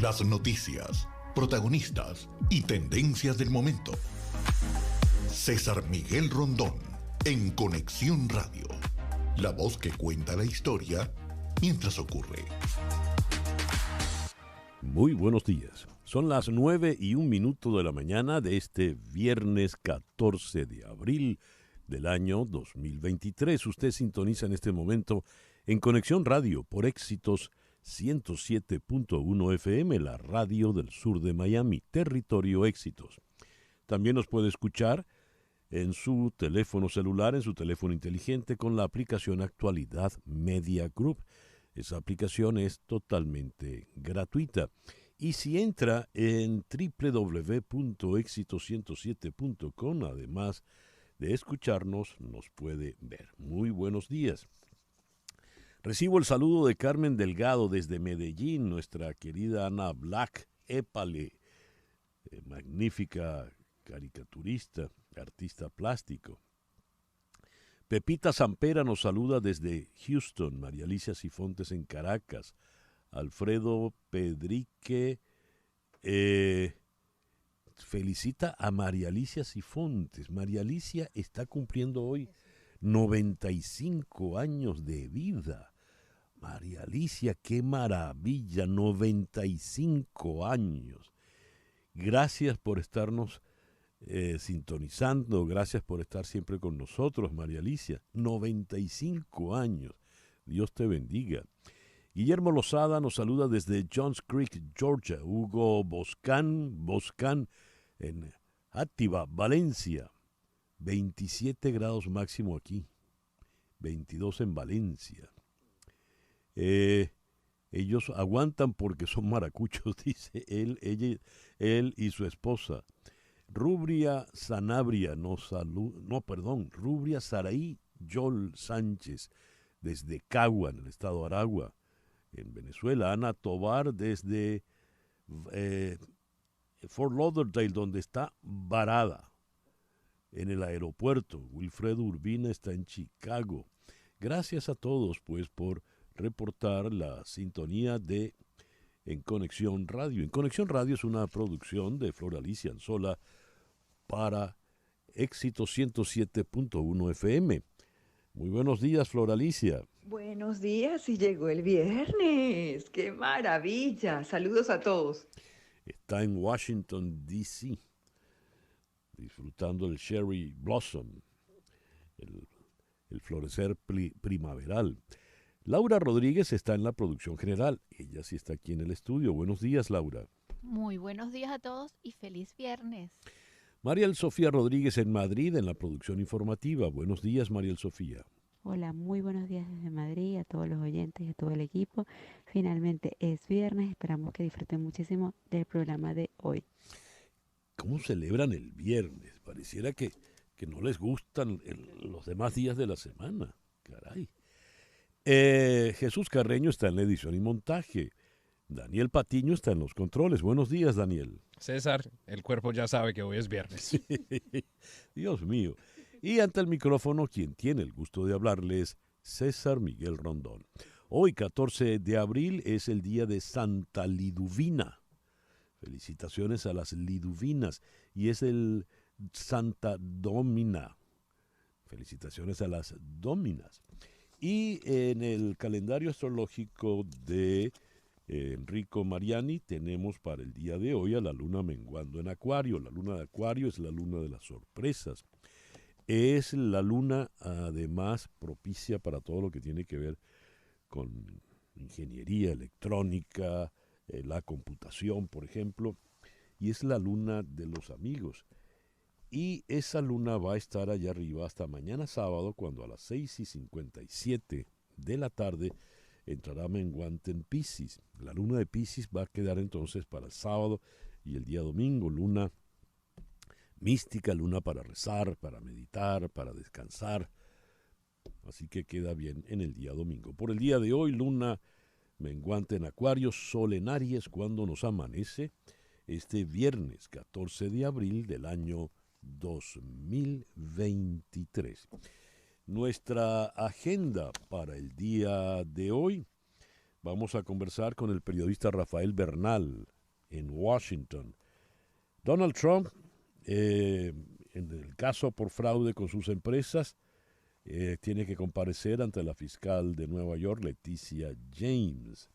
Las noticias, protagonistas y tendencias del momento. César Miguel Rondón, en Conexión Radio. La voz que cuenta la historia mientras ocurre. Muy buenos días. Son las 9:01 de la mañana de este viernes 14 de abril del año 2023. Usted sintoniza en este momento en Conexión Radio por Éxitos 107.1 FM, la radio del sur de Miami, territorio Éxitos. También nos puede escuchar en su teléfono celular, en su teléfono inteligente, con la aplicación Actualidad Media Group. Esa aplicación es totalmente gratuita. Y si entra en www.éxitos107.com, además de escucharnos, nos puede ver. Muy buenos días. Recibo el saludo de Carmen Delgado desde Medellín, nuestra querida Ana Black, épale, magnífica caricaturista, artista plástico. Pepita Sampera nos saluda desde Houston, María Alicia Sifontes en Caracas, Alfredo Pedrique felicita a María Alicia Sifontes. María Alicia está cumpliendo hoy 95 años de vida. María Alicia, qué maravilla, 95 años. Gracias por estarnos sintonizando, gracias por estar siempre con nosotros, María Alicia. 95 años. Dios te bendiga. Guillermo Lozada nos saluda desde Johns Creek, Georgia. Hugo Boscán en Áttiva, Valencia. 27 grados máximo aquí. 22 en Valencia. Ellos aguantan porque son maracuchos, dice él y su esposa. Rubria Saraí Yol Sánchez, desde Cagua, en el estado de Aragua, en Venezuela. Ana Tobar, desde Fort Lauderdale, donde está varada, en el aeropuerto. Wilfredo Urbina está en Chicago. Gracias a todos, pues, por reportar la sintonía de En Conexión Radio. En Conexión Radio es una producción de Flor Alicia Anzola para Éxito 107.1 FM. Muy buenos días, Flor Alicia. Buenos días, y llegó el viernes. ¡Qué maravilla! Saludos a todos. Está en Washington, D.C., disfrutando el cherry blossom, el florecer primaveral. Laura Rodríguez está en la producción general. Ella sí está aquí en el estudio. Buenos días, Laura. Muy buenos días a todos y feliz viernes. Mariel Sofía Rodríguez en Madrid en la producción informativa. Buenos días, Mariel Sofía. Hola, muy buenos días desde Madrid a todos los oyentes y a todo el equipo. Finalmente es viernes, esperamos que disfruten muchísimo del programa de hoy. ¿Cómo celebran el viernes? Pareciera que no les gustan los demás días de la semana. Caray. Jesús Carreño está en la edición y montaje. Daniel Patiño está en los controles. Buenos días, Daniel. César, el cuerpo ya sabe que hoy es viernes. Dios mío. Y ante el micrófono, quien tiene el gusto de hablarles, César Miguel Rondón. Hoy, 14 de abril, es el día de Santa Liduvina. Felicitaciones a las Liduvinas. Y es el Santa Domina. Felicitaciones a las Dominas. Y en el calendario astrológico de Enrico Mariani tenemos para el día de hoy a la luna menguando en Acuario. La luna de Acuario es la luna de las sorpresas. Es la luna además propicia para todo lo que tiene que ver con ingeniería electrónica, la computación, por ejemplo, y es la luna de los amigos. Y esa luna va a estar allá arriba hasta mañana sábado, cuando a las 6:57 de la tarde entrará menguante en Piscis. La luna de Piscis va a quedar entonces para el sábado y el día domingo, luna mística, luna para rezar, para meditar, para descansar. Así que queda bien en el día domingo. Por el día de hoy, luna menguante en Acuario, sol en Aries cuando nos amanece este viernes 14 de abril del año 2023. Nuestra agenda para el día de hoy vamos a conversar con el periodista Rafael Bernal en Washington. Donald Trump, en el caso por fraude con sus empresas, tiene que comparecer ante la fiscal de Nueva York, Leticia James.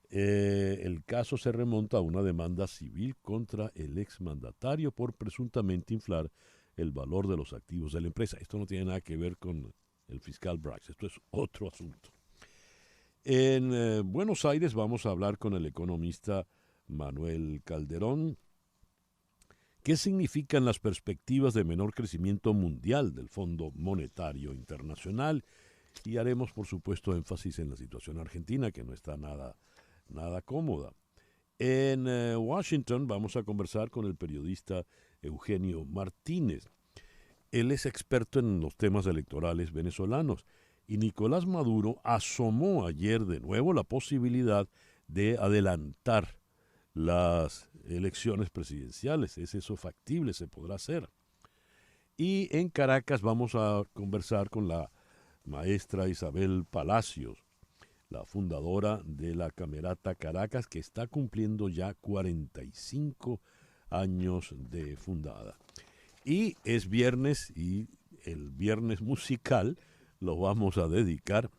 El caso se remonta a una demanda civil contra el exmandatario por presuntamente inflar el valor de los activos de la empresa. Esto no tiene nada que ver con el fiscal Braggs, esto es otro asunto. En Buenos Aires vamos a hablar con el economista Manuel Calderón. ¿Qué significan las perspectivas de menor crecimiento mundial del Fondo Monetario Internacional? Y haremos, por supuesto, énfasis en la situación argentina, que no está nada cómoda. En Washington vamos a conversar con el periodista Eugenio Martínez. Él es experto en los temas electorales venezolanos y Nicolás Maduro asomó ayer de nuevo la posibilidad de adelantar las elecciones presidenciales. ¿Es eso factible? ¿Se podrá hacer? Y en Caracas vamos a conversar con la maestra Isabel Palacios, la fundadora de la Camerata Caracas, que está cumpliendo ya 45 años de fundada. Y es viernes, y el viernes musical lo vamos a dedicar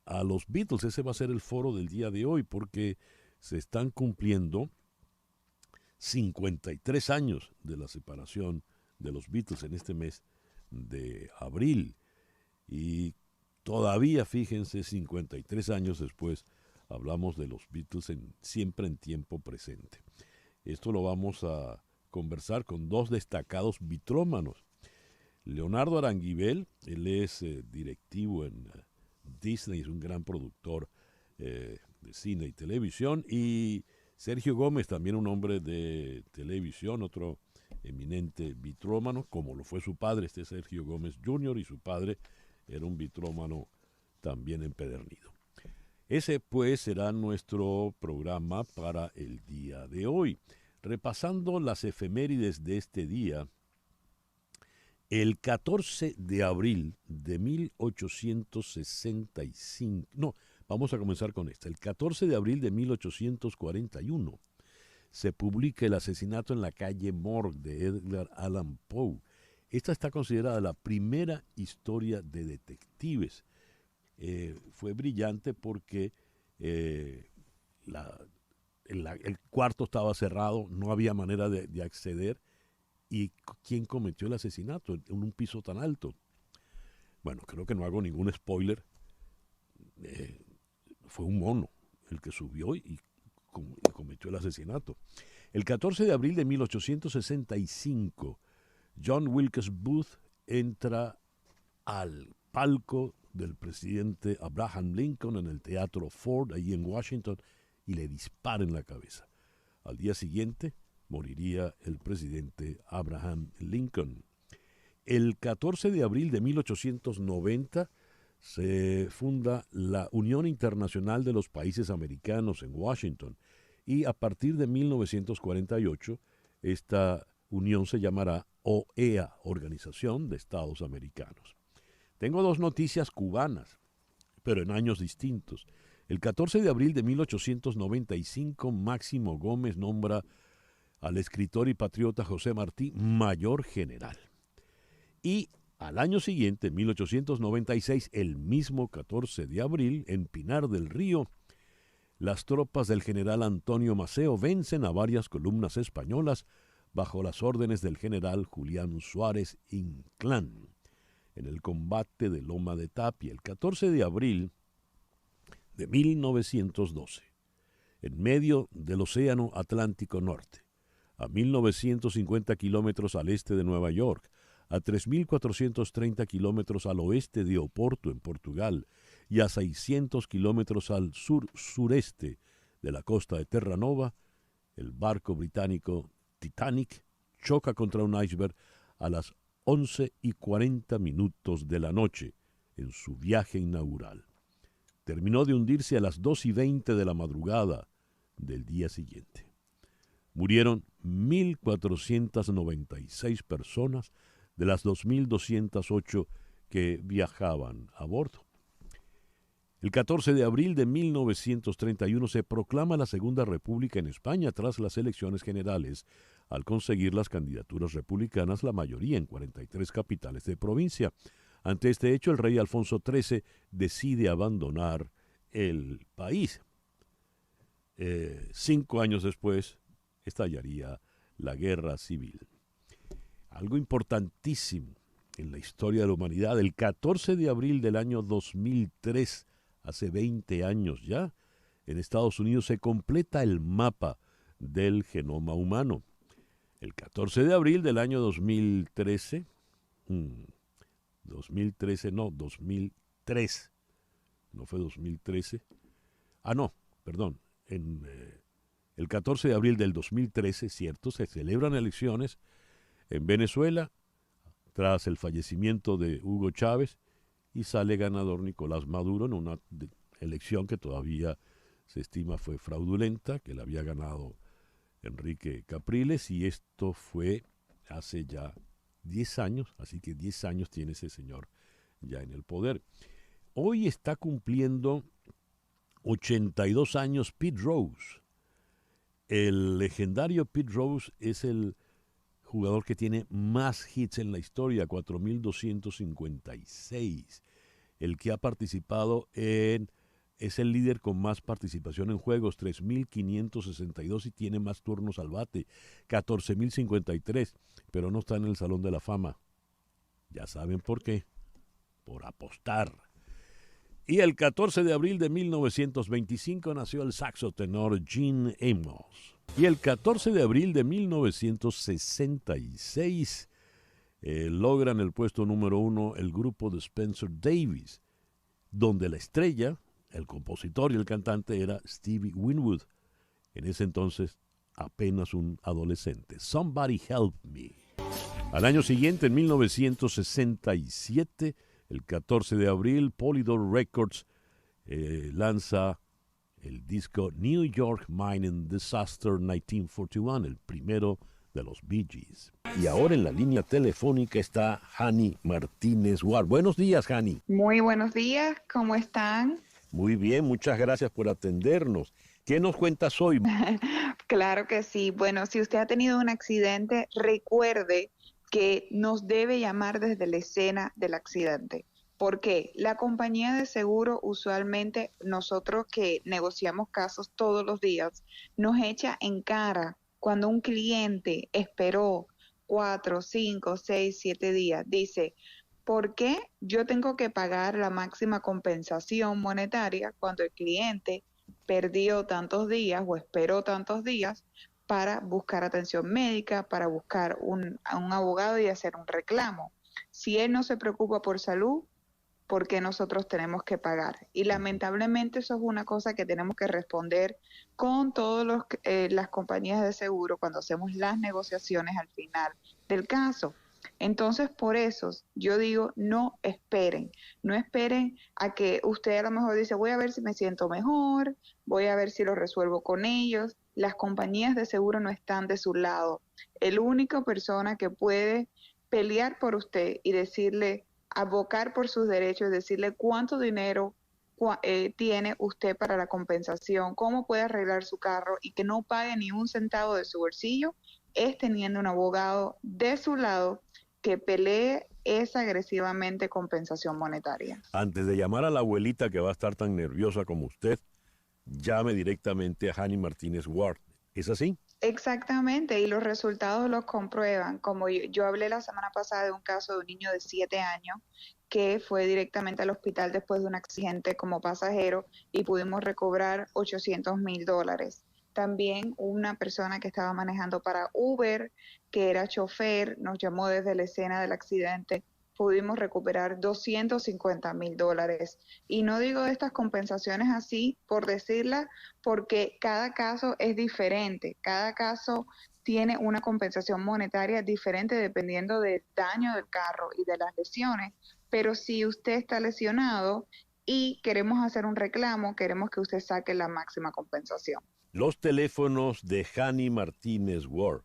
a los Beatles. Ese va a ser el foro del día de hoy, porque se están cumpliendo 53 años de la separación de los Beatles en este mes de abril. Y todavía, fíjense, 53 años después, hablamos de los Beatles siempre en tiempo presente. Esto lo vamos a conversar con dos destacados bitrómanos. Leonardo Aranguibel, él es directivo en Disney, es un gran productor de cine y televisión, y Sergio Gómez, también un hombre de televisión, otro eminente bitrómano, como lo fue su padre, Sergio Gómez Jr., y su padre era un bitrómano también empedernido. Ese pues será nuestro programa para el día de hoy. Repasando las efemérides de este día, el 14 de abril de 1865, vamos a comenzar con esta. El 14 de abril de 1841 se publica El asesinato en la calle Morgue de Edgar Allan Poe. Esta está considerada la primera historia de detectives. Fue brillante porque el cuarto estaba cerrado, no había manera de acceder. ¿Y quién cometió el asesinato en un piso tan alto? Bueno, creo que no hago ningún spoiler. Fue un mono el que subió y cometió el asesinato. El 14 de abril de 1865, John Wilkes Booth entra al palco del presidente Abraham Lincoln en el Teatro Ford, ahí en Washington, y le dispara en la cabeza. Al día siguiente moriría el presidente Abraham Lincoln. El 14 de abril de 1890 se funda la Unión Internacional de los Países Americanos en Washington, y a partir de 1948 esta unión se llamará OEA, Organización de Estados Americanos. Tengo dos noticias cubanas, pero en años distintos. El 14 de abril de 1895, Máximo Gómez nombra al escritor y patriota José Martí mayor general. Y al año siguiente, en 1896, el mismo 14 de abril, en Pinar del Río, las tropas del general Antonio Maceo vencen a varias columnas españolas bajo las órdenes del general Julián Suárez Inclán en el combate de Loma de Tapia. El 14 de abril de 1912, en medio del Océano Atlántico Norte, a 1950 kilómetros al este de Nueva York, a 3.430 kilómetros al oeste de Oporto, en Portugal, y a 600 kilómetros al sur-sureste de la costa de Terranova, el barco británico Titanic choca contra un iceberg a las 11:40 de la noche en su viaje inaugural. Terminó de hundirse a las 2:20 de la madrugada del día siguiente. Murieron 1.496 personas de las 2.208 que viajaban a bordo. El 14 de abril de 1931 se proclama la Segunda República en España tras las elecciones generales, al conseguir las candidaturas republicanas la mayoría en 43 capitales de provincia. Ante este hecho, el rey Alfonso XIII decide abandonar el país. 5 años después, estallaría la Guerra Civil. Algo importantísimo en la historia de la humanidad, el 14 de abril del año 2003, hace 20 años ya, en Estados Unidos se completa el mapa del genoma humano. El 14 de abril del año 2003, no fue 2013, el 14 de abril del 2013, cierto, se celebran elecciones en Venezuela tras el fallecimiento de Hugo Chávez y sale ganador Nicolás Maduro en una elección que todavía se estima fue fraudulenta, que la había ganado Enrique Capriles, y esto fue hace ya 10 años, así que 10 años tiene ese señor ya en el poder. Hoy está cumpliendo 82 años Pete Rose. El legendario Pete Rose es el jugador que tiene más hits en la historia, 4.256. El que ha participado es el líder con más participación en juegos, 3.562, y tiene más turnos al bate, 14.053, pero no está en el Salón de la Fama. Ya saben por qué. Por apostar. Y el 14 de abril de 1925 nació el saxotenor Gene Amos. Y el 14 de abril de 1966 logran el puesto número 1 el grupo de Spencer Davis, donde la estrella, el compositor y el cantante era Stevie Winwood, en ese entonces apenas un adolescente. Somebody Help Me. Al año siguiente, en 1967, el 14 de abril, Polydor Records lanza el disco New York Mining Disaster 1941, el primero de los Bee Gees. Y ahora en la línea telefónica está Hani Martínez Ward. Buenos días, Hani. Muy buenos días, ¿cómo están? Muy bien, muchas gracias por atendernos. ¿Qué nos cuentas hoy? Claro que sí. Bueno, si usted ha tenido un accidente, recuerde que nos debe llamar desde la escena del accidente. Porque la compañía de seguro, usualmente nosotros que negociamos casos todos los días, nos echa en cara cuando un cliente esperó 4, 5, 6, 7 días. Dice, ¿por qué yo tengo que pagar la máxima compensación monetaria cuando el cliente perdió tantos días o esperó tantos días para buscar atención médica, para buscar a un abogado y hacer un reclamo? Si él no se preocupa por salud, ¿por qué nosotros tenemos que pagar? Y lamentablemente eso es una cosa que tenemos que responder con todas las compañías de seguro cuando hacemos las negociaciones al final del caso. Entonces, por eso yo digo, no esperen a que usted a lo mejor dice, voy a ver si me siento mejor, voy a ver si lo resuelvo con ellos. Las compañías de seguro no están de su lado. El único persona que puede pelear por usted y decirle, abocar por sus derechos, decirle cuánto dinero tiene usted para la compensación, cómo puede arreglar su carro y que no pague ni un centavo de su bolsillo, es teniendo un abogado de su lado que pelee esa agresivamente compensación monetaria. Antes de llamar a la abuelita que va a estar tan nerviosa como usted, llame directamente a Hani Martínez Ward. ¿Es así? Exactamente, y los resultados los comprueban. Como yo hablé la semana pasada de un caso de un niño de 7 años que fue directamente al hospital después de un accidente como pasajero y pudimos recobrar $800,000. También una persona que estaba manejando para Uber, que era chofer, nos llamó desde la escena del accidente, pudimos recuperar $250,000. Y no digo estas compensaciones así por decirlas, porque cada caso es diferente, cada caso tiene una compensación monetaria diferente dependiendo del daño del carro y de las lesiones. Pero si usted está lesionado y queremos hacer un reclamo, queremos que usted saque la máxima compensación. Los teléfonos de Hani Martínez Ward.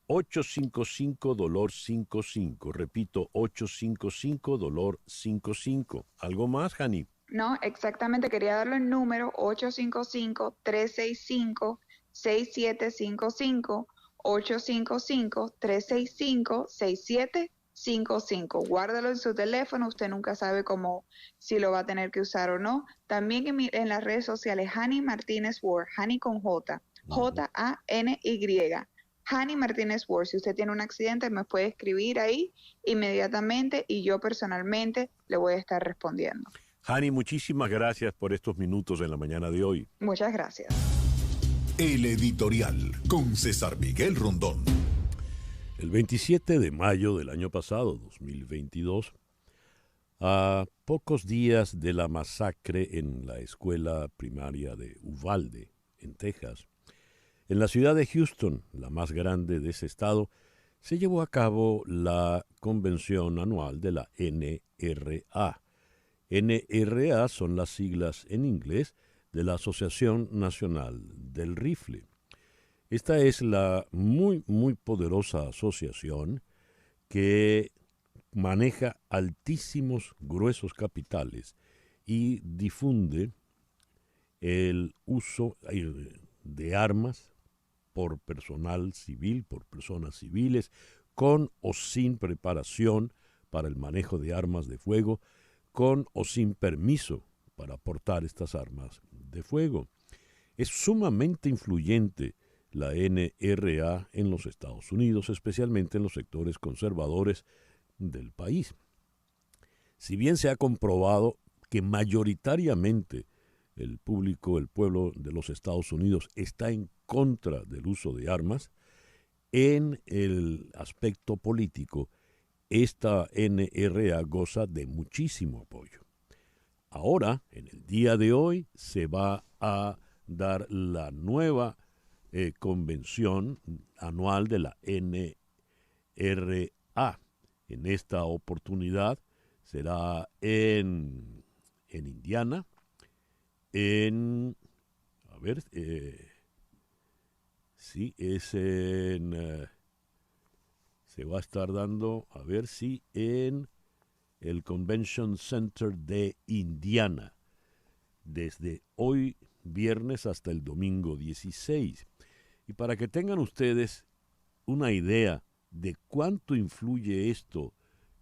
855-DOLOR-55. Repito, 855-DOLOR-55. ¿Algo más, Hani? No, exactamente, quería darle el número 855-365-6755, 855-365-6755. Guárdalo en su teléfono, usted nunca sabe cómo, si lo va a tener que usar o no. También en las redes sociales, Hani Martínez Ward, Hani con J, Jany. Hani Martínez Ward, si usted tiene un accidente, me puede escribir ahí inmediatamente y yo personalmente le voy a estar respondiendo. Hani, muchísimas gracias por estos minutos en la mañana de hoy. Muchas gracias. El editorial con César Miguel Rondón. El 27 de mayo del año pasado, 2022, a pocos días de la masacre en la escuela primaria de Uvalde, en Texas, en la ciudad de Houston, la más grande de ese estado, se llevó a cabo la convención anual de la NRA. NRA son las siglas en inglés de la Asociación Nacional del Rifle. Esta es la muy poderosa asociación que maneja altísimos, gruesos capitales y difunde el uso de armas por personal civil, por personas civiles, con o sin preparación para el manejo de armas de fuego, con o sin permiso para portar estas armas de fuego. Es sumamente influyente la NRA en los Estados Unidos, especialmente en los sectores conservadores del país. Si bien se ha comprobado que mayoritariamente el público, el pueblo de los Estados Unidos está en contra del uso de armas, en el aspecto político, esta NRA goza de muchísimo apoyo. Ahora, en el día de hoy, se va a dar la nueva convención anual de la NRA. En esta oportunidad será en Indiana, se va a estar dando, en el Convention Center de Indiana, desde hoy viernes hasta el domingo 16. Y para que tengan ustedes una idea de cuánto influye esto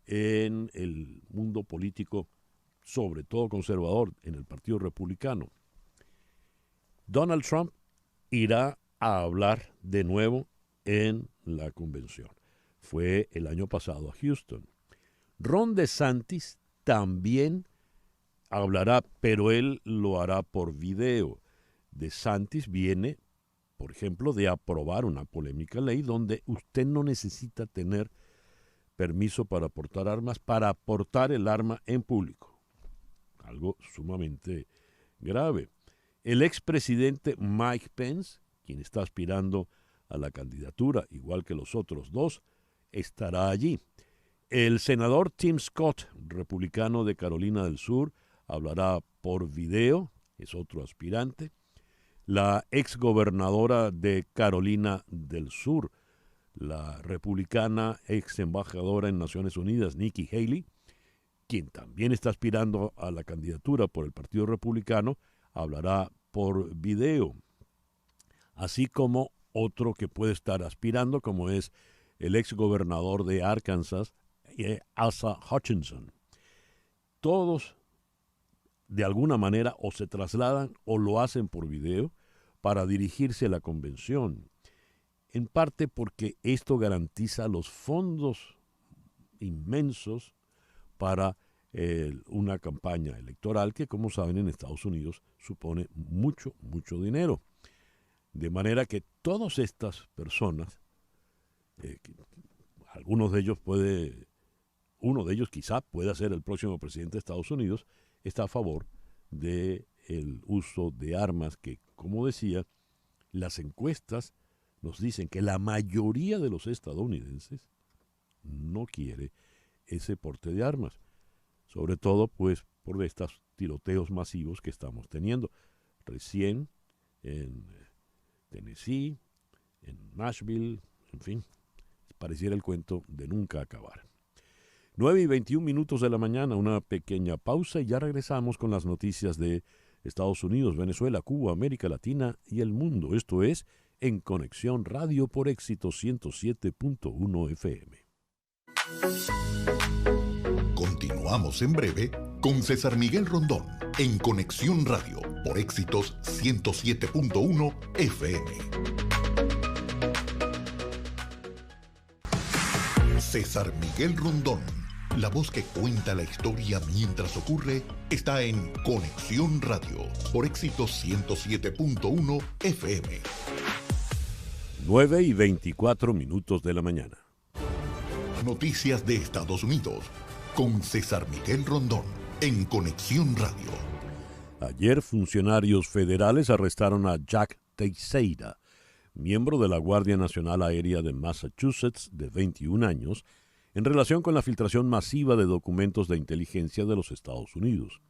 en el mundo político, sobre todo conservador, en el Partido Republicano, Donald Trump irá a hablar de nuevo en la convención. Fue el año pasado a Houston. Ron DeSantis también hablará, pero él lo hará por video. DeSantis viene, por ejemplo, de aprobar una polémica ley donde usted no necesita tener permiso para portar armas, para portar el arma en público. Algo sumamente grave. El expresidente Mike Pence, quien está aspirando a la candidatura, igual que los otros dos, estará allí. El senador Tim Scott, republicano de Carolina del Sur, hablará por video, es otro aspirante. La exgobernadora de Carolina del Sur, la republicana ex embajadora en Naciones Unidas, Nikki Haley, quien también está aspirando a la candidatura por el Partido Republicano, hablará por video. Así como otro que puede estar aspirando, como es el exgobernador de Arkansas, Asa Hutchinson. Todos, de alguna manera, o se trasladan o lo hacen por video para dirigirse a la convención. En parte porque esto garantiza los fondos inmensos para una campaña electoral que, como saben, en Estados Unidos supone mucho dinero. De manera que todas estas personas, uno de ellos quizá pueda ser el próximo presidente de Estados Unidos, está a favor del uso de armas que, como decía, las encuestas nos dicen que la mayoría de los estadounidenses no quiere ese porte de armas. Sobre todo, pues, por estos tiroteos masivos que estamos teniendo. Recién en Tennessee, en Nashville, en fin, pareciera el cuento de nunca acabar. 9:21 de la mañana, una pequeña pausa y ya regresamos con las noticias de Estados Unidos, Venezuela, Cuba, América Latina y el mundo. Esto es En Conexión Radio por Éxito 107.1 FM. Continuamos en breve con César Miguel Rondón en Conexión Radio por Éxitos 107.1 FM. César Miguel Rondón, la voz que cuenta la historia mientras ocurre, está en Conexión Radio por Éxitos 107.1 FM. 9:24 de la mañana. Noticias de Estados Unidos con César Miguel Rondón en Conexión Radio. Ayer funcionarios federales arrestaron a Jack Teixeira, miembro de la Guardia Nacional Aérea de Massachusetts de 21 años, en relación con la filtración masiva de documentos de inteligencia de los Estados Unidos.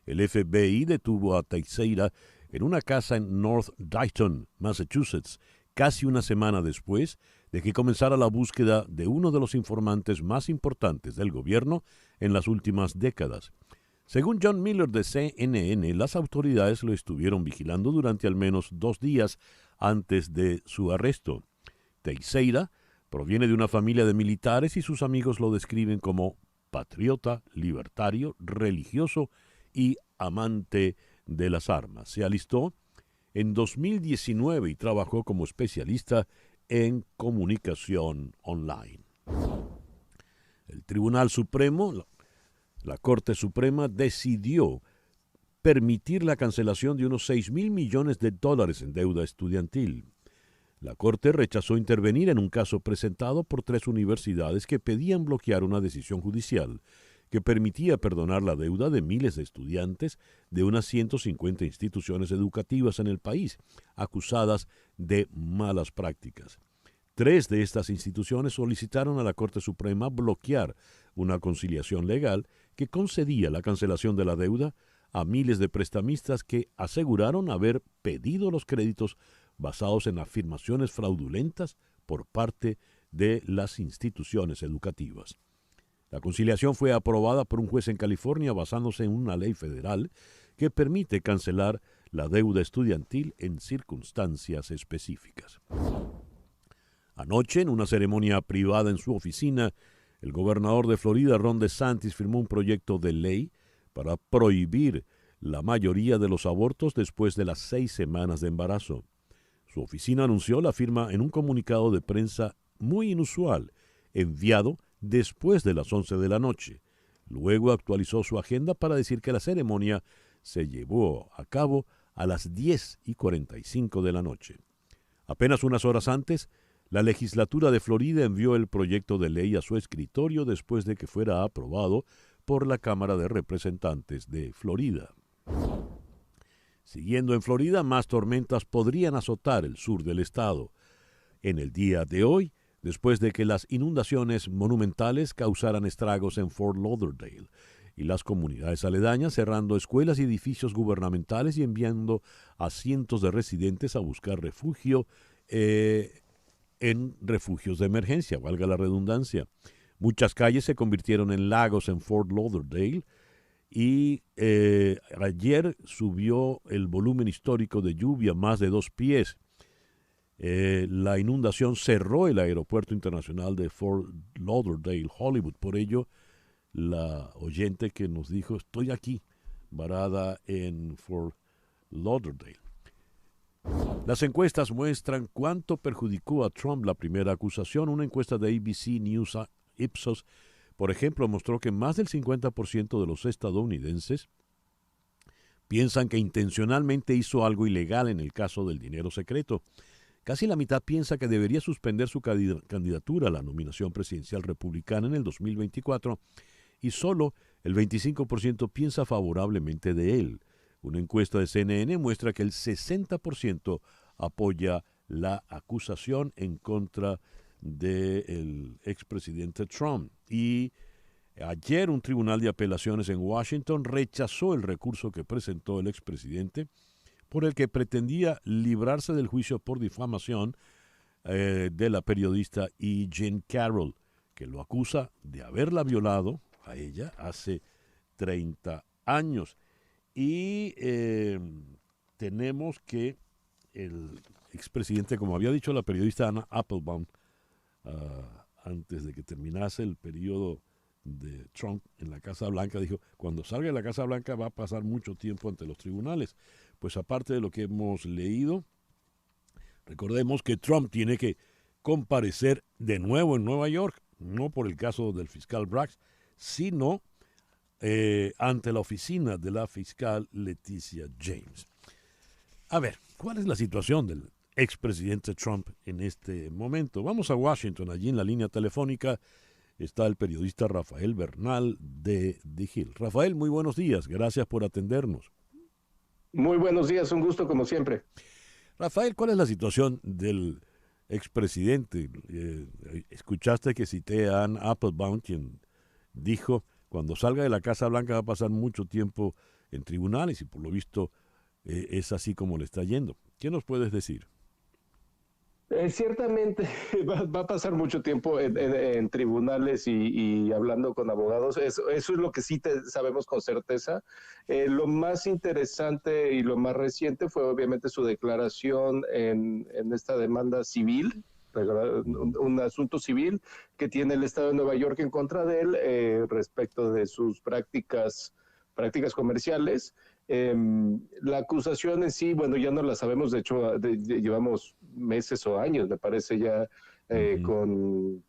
El FBI detuvo a Teixeira en una casa en North Dayton, Massachusetts, casi una semana después de que comenzara la búsqueda de uno de los informantes más importantes del gobierno en las últimas décadas. Según John Miller de CNN, las autoridades lo estuvieron vigilando durante al menos 2 días antes de su arresto. Teixeira proviene de una familia de militares y sus amigos lo describen como patriota, libertario, religioso y amante de las armas. Se alistó en 2019 y trabajó como especialista en comunicación online. El Tribunal Supremo, la Corte Suprema, decidió permitir la cancelación de unos $6,000 millones en deuda estudiantil. La Corte rechazó intervenir en un caso presentado por 3 universidades que pedían bloquear una decisión judicial que permitía perdonar la deuda de miles de estudiantes de unas 150 instituciones educativas en el país, acusadas de malas prácticas. 3 de estas instituciones solicitaron a la Corte Suprema bloquear una conciliación legal que concedía la cancelación de la deuda a miles de prestamistas que aseguraron haber pedido los créditos basados en afirmaciones fraudulentas por parte de las instituciones educativas. La conciliación fue aprobada por un juez en California basándose en una ley federal que permite cancelar la deuda estudiantil en circunstancias específicas. Anoche, en una ceremonia privada en su oficina, el gobernador de Florida, Ron DeSantis, firmó un proyecto de ley para prohibir la mayoría de los abortos después de las 6 semanas de embarazo. Su oficina anunció la firma en un comunicado de prensa muy inusual, enviado después de las 11 de la noche. Luego actualizó su agenda para decir que la ceremonia se llevó a cabo a las 10:45 de la noche. Apenas unas horas antes, la legislatura de Florida envió el proyecto de ley a su escritorio después de que fuera aprobado por la Cámara de Representantes de Florida. Siguiendo en Florida, más tormentas podrían azotar el sur del estado. En el día de hoy, después de que las inundaciones monumentales causaran estragos en Fort Lauderdale y las comunidades aledañas, cerrando escuelas y edificios gubernamentales y enviando a cientos de residentes a buscar refugio en refugios de emergencia, valga la redundancia. Muchas calles se convirtieron en lagos en Fort Lauderdale y ayer subió el volumen histórico de lluvia más de 2 pies. La inundación cerró el aeropuerto internacional de Fort Lauderdale, Hollywood. Por ello, la oyente que nos dijo, estoy aquí, varada en Fort Lauderdale. Las encuestas muestran cuánto perjudicó a Trump la primera acusación. Una encuesta de ABC News Ipsos, por ejemplo, mostró que más del 50% de los estadounidenses piensan que intencionalmente hizo algo ilegal en el caso del dinero secreto. Casi la mitad piensa que debería suspender su candidatura a la nominación presidencial republicana en el 2024 y solo el 25% piensa favorablemente de él. Una encuesta de CNN muestra que el 60% apoya la acusación en contra del expresidente Trump. Y ayer un tribunal de apelaciones en Washington rechazó el recurso que presentó el expresidente por el que pretendía librarse del juicio por difamación de la periodista E. Jean Carroll, que lo acusa de haberla violado a ella hace 30 años. Y tenemos que el expresidente, como había dicho la periodista Anna Applebaum, antes de que terminase el periodo de Trump en la Casa Blanca, dijo, cuando salga de la Casa Blanca va a pasar mucho tiempo ante los tribunales. Pues aparte de lo que hemos leído, recordemos que Trump tiene que comparecer de nuevo en Nueva York, no por el caso del fiscal Bragg, sino ante la oficina de la fiscal Leticia James. A ver, ¿cuál es la situación del expresidente Trump en este momento? Vamos a Washington. Allí en la línea telefónica está el periodista Rafael Bernal de The Hill. Rafael, muy buenos días. Gracias por atendernos. Muy buenos días, un gusto como siempre. Rafael, ¿cuál es la situación del expresidente? Escuchaste que cité a Ann Applebaum, quien dijo, cuando salga de la Casa Blanca va a pasar mucho tiempo en tribunales y por lo visto es así como le está yendo. ¿Qué nos puedes decir? Ciertamente va a pasar mucho tiempo en tribunales y hablando con abogados. Eso es lo que sí sabemos con certeza. Lo más interesante y lo más reciente fue obviamente su declaración en esta demanda civil, un asunto civil que tiene el Estado de Nueva York en contra de él respecto de sus prácticas comerciales. La acusación en sí, bueno, ya no la sabemos, de hecho llevamos meses o años, me parece ya, con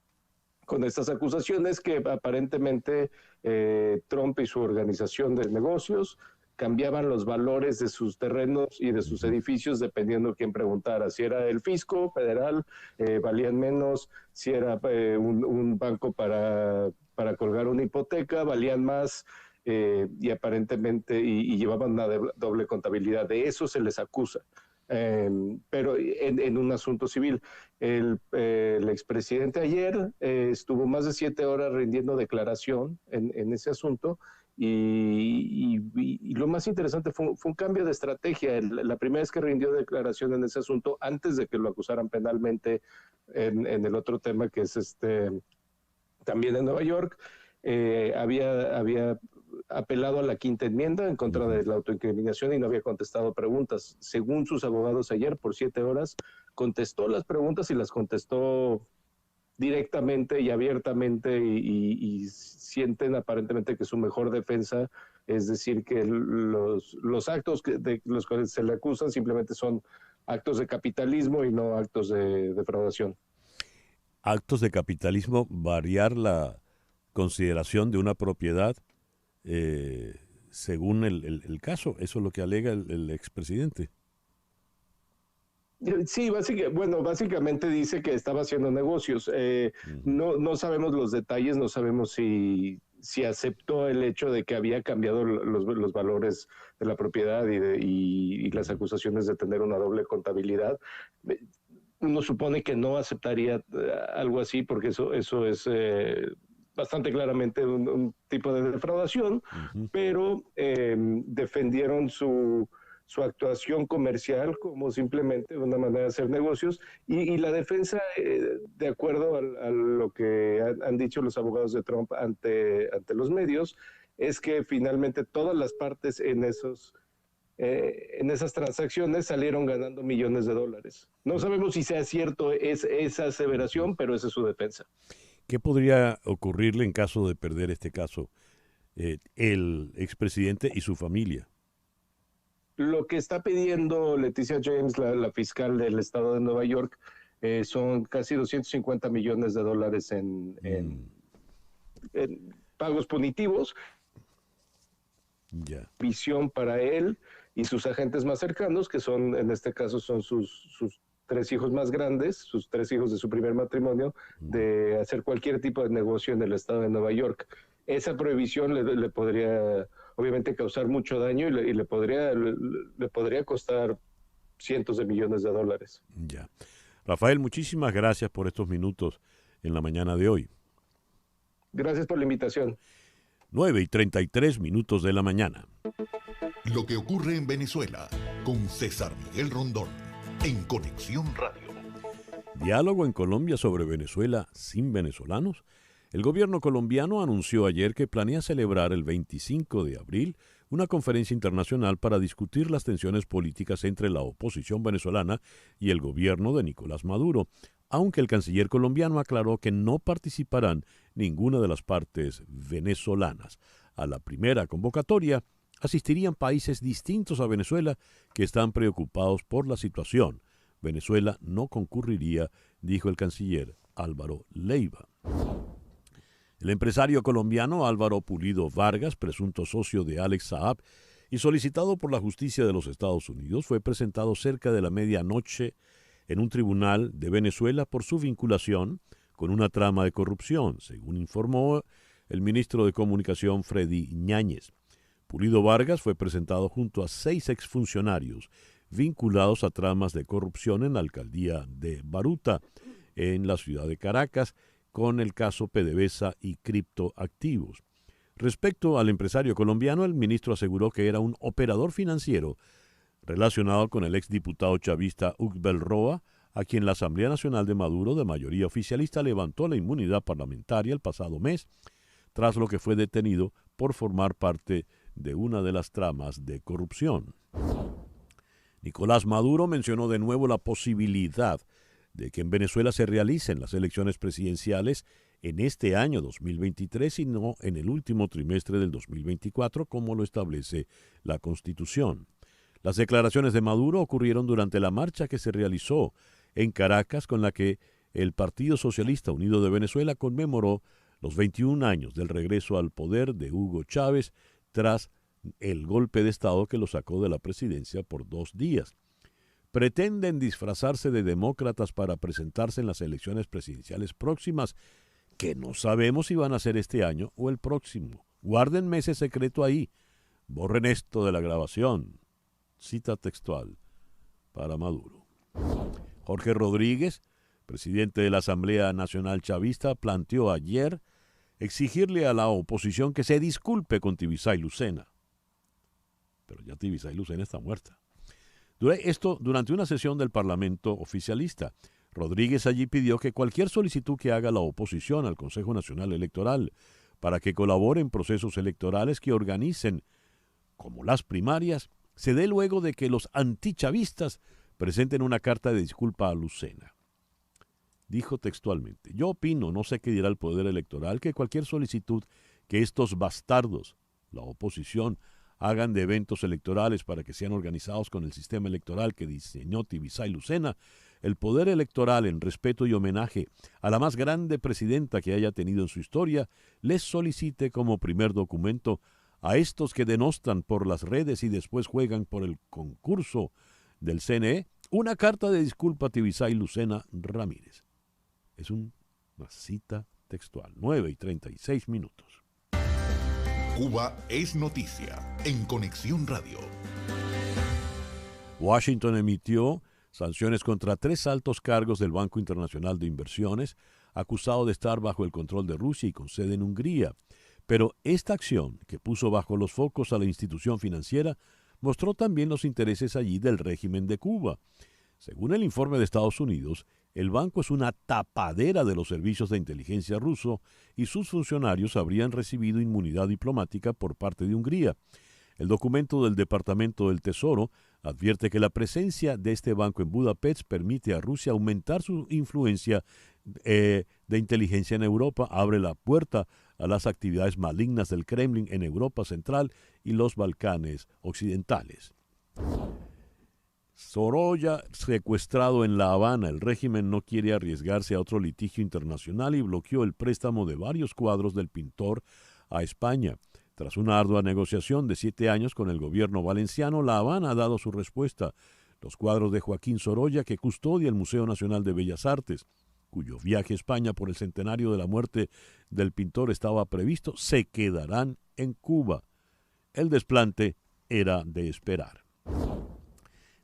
estas acusaciones que aparentemente Trump y su organización de negocios cambiaban los valores de sus terrenos y de sus edificios dependiendo quién preguntara. Si era el fisco federal, valían menos; si era un banco para colgar una hipoteca, valían más. Y aparentemente y llevaban una doble contabilidad. De eso se les acusa, pero en un asunto civil. El expresidente ayer estuvo más de 7 horas rindiendo declaración en ese asunto y lo más interesante fue un cambio de estrategia. La primera vez que rindió declaración en ese asunto, antes de que lo acusaran penalmente en el otro tema que es también en Nueva York, había apelado a la quinta enmienda en contra de la autoincriminación y no había contestado preguntas. Según sus abogados ayer, por 7 horas, contestó las preguntas y las contestó directamente y abiertamente y sienten aparentemente que su mejor defensa es decir que los actos de los cuales se le acusan simplemente son actos de capitalismo y no actos de defraudación. Actos de capitalismo, variar la consideración de una propiedad según el caso. Eso es lo que alega el expresidente. Sí, básicamente dice que estaba haciendo negocios. No sabemos los detalles, no sabemos si aceptó el hecho de que había cambiado los valores de la propiedad y las acusaciones de tener una doble contabilidad. Uno supone que no aceptaría algo así porque eso es bastante claramente un tipo de defraudación, pero defendieron su actuación comercial como simplemente una manera de hacer negocios y la defensa, de acuerdo a lo que han dicho los abogados de Trump ante los medios, es que finalmente todas las partes en esas transacciones salieron ganando millones de dólares. No sabemos si sea cierto esa aseveración, pero esa es su defensa. ¿Qué podría ocurrirle en caso de perder este caso el expresidente y su familia? Lo que está pidiendo Leticia James, la fiscal del estado de Nueva York, son casi 250 millones de dólares en pagos punitivos. Ya. Visión para él y sus agentes más cercanos, que son, en este caso, son sus 3 hijos más grandes, sus 3 hijos de su primer matrimonio, de hacer cualquier tipo de negocio en el estado de Nueva York. Esa prohibición le podría, obviamente, causar mucho daño y le podría costar cientos de millones de dólares. Ya. Rafael, muchísimas gracias por estos minutos en la mañana de hoy. Gracias por la invitación. 9:33 de la mañana. Lo que ocurre en Venezuela con César Miguel Rondón en Conexión Radio. Diálogo en Colombia sobre Venezuela sin venezolanos. El gobierno colombiano anunció ayer que planea celebrar el 25 de abril una conferencia internacional para discutir las tensiones políticas entre la oposición venezolana y el gobierno de Nicolás Maduro, aunque el canciller colombiano aclaró que no participarán ninguna de las partes venezolanas. A la primera convocatoria asistirían países distintos a Venezuela que están preocupados por la situación. Venezuela no concurriría, dijo el canciller Álvaro Leiva. El empresario colombiano Álvaro Pulido Vargas, presunto socio de Alex Saab y solicitado por la justicia de los Estados Unidos, fue presentado cerca de la medianoche en un tribunal de Venezuela por su vinculación con una trama de corrupción, según informó el ministro de Comunicación Freddy Ñáñez. Pulido Vargas fue presentado junto a 6 exfuncionarios vinculados a tramas de corrupción en la alcaldía de Baruta, en la ciudad de Caracas, con el caso PDVSA y criptoactivos. Respecto al empresario colombiano, el ministro aseguró que era un operador financiero relacionado con el exdiputado chavista Ugbel Roa, a quien la Asamblea Nacional de Maduro, de mayoría oficialista, levantó la inmunidad parlamentaria el pasado mes, tras lo que fue detenido por formar parte de una de las tramas de corrupción. Nicolás Maduro mencionó de nuevo la posibilidad de que en Venezuela se realicen las elecciones presidenciales en este año 2023 y no en el último trimestre del 2024, como lo establece la Constitución. Las declaraciones de Maduro ocurrieron durante la marcha que se realizó en Caracas, con la que el Partido Socialista Unido de Venezuela conmemoró los 21 años del regreso al poder de Hugo Chávez tras el golpe de Estado que lo sacó de la presidencia por 2 días. Pretenden disfrazarse de demócratas para presentarse en las elecciones presidenciales próximas, que no sabemos si van a ser este año o el próximo. Guárdenme ese secreto ahí. Borren esto de la grabación. Cita textual para Maduro. Jorge Rodríguez, presidente de la Asamblea Nacional Chavista, planteó ayer exigirle a la oposición que se disculpe con Tibisay Lucena. Pero ya Tibisay Lucena está muerta. Esto durante una sesión del Parlamento oficialista. Rodríguez allí pidió que cualquier solicitud que haga la oposición al Consejo Nacional Electoral para que colabore en procesos electorales que organicen, como las primarias, se dé luego de que los antichavistas presenten una carta de disculpa a Lucena. Dijo textualmente: yo opino, no sé qué dirá el Poder Electoral, que cualquier solicitud que estos bastardos, la oposición, hagan de eventos electorales para que sean organizados con el sistema electoral que diseñó Tibisay Lucena, el Poder Electoral, en respeto y homenaje a la más grande presidenta que haya tenido en su historia, les solicite como primer documento a estos que denostan por las redes y después juegan por el concurso del CNE una carta de disculpa a Tibisay Lucena Ramírez. Es una cita textual, 9:36. Cuba es noticia en Conexión Radio. Washington emitió sanciones contra 3 altos cargos del Banco Internacional de Inversiones, acusado de estar bajo el control de Rusia y con sede en Hungría. Pero esta acción, que puso bajo los focos a la institución financiera, mostró también los intereses allí del régimen de Cuba. Según el informe de Estados Unidos, el banco es una tapadera de los servicios de inteligencia ruso y sus funcionarios habrían recibido inmunidad diplomática por parte de Hungría. El documento del Departamento del Tesoro advierte que la presencia de este banco en Budapest permite a Rusia aumentar su influencia de inteligencia en Europa, abre la puerta a las actividades malignas del Kremlin en Europa Central y los Balcanes Occidentales. Sorolla secuestrado en La Habana. El régimen no quiere arriesgarse a otro litigio internacional y bloqueó el préstamo de varios cuadros del pintor a España. Tras una ardua negociación de 7 años con el gobierno valenciano, La Habana ha dado su respuesta. Los cuadros de Joaquín Sorolla, que custodia el Museo Nacional de Bellas Artes, cuyo viaje a España por el centenario de la muerte del pintor estaba previsto, se quedarán en Cuba. El desplante era de esperar.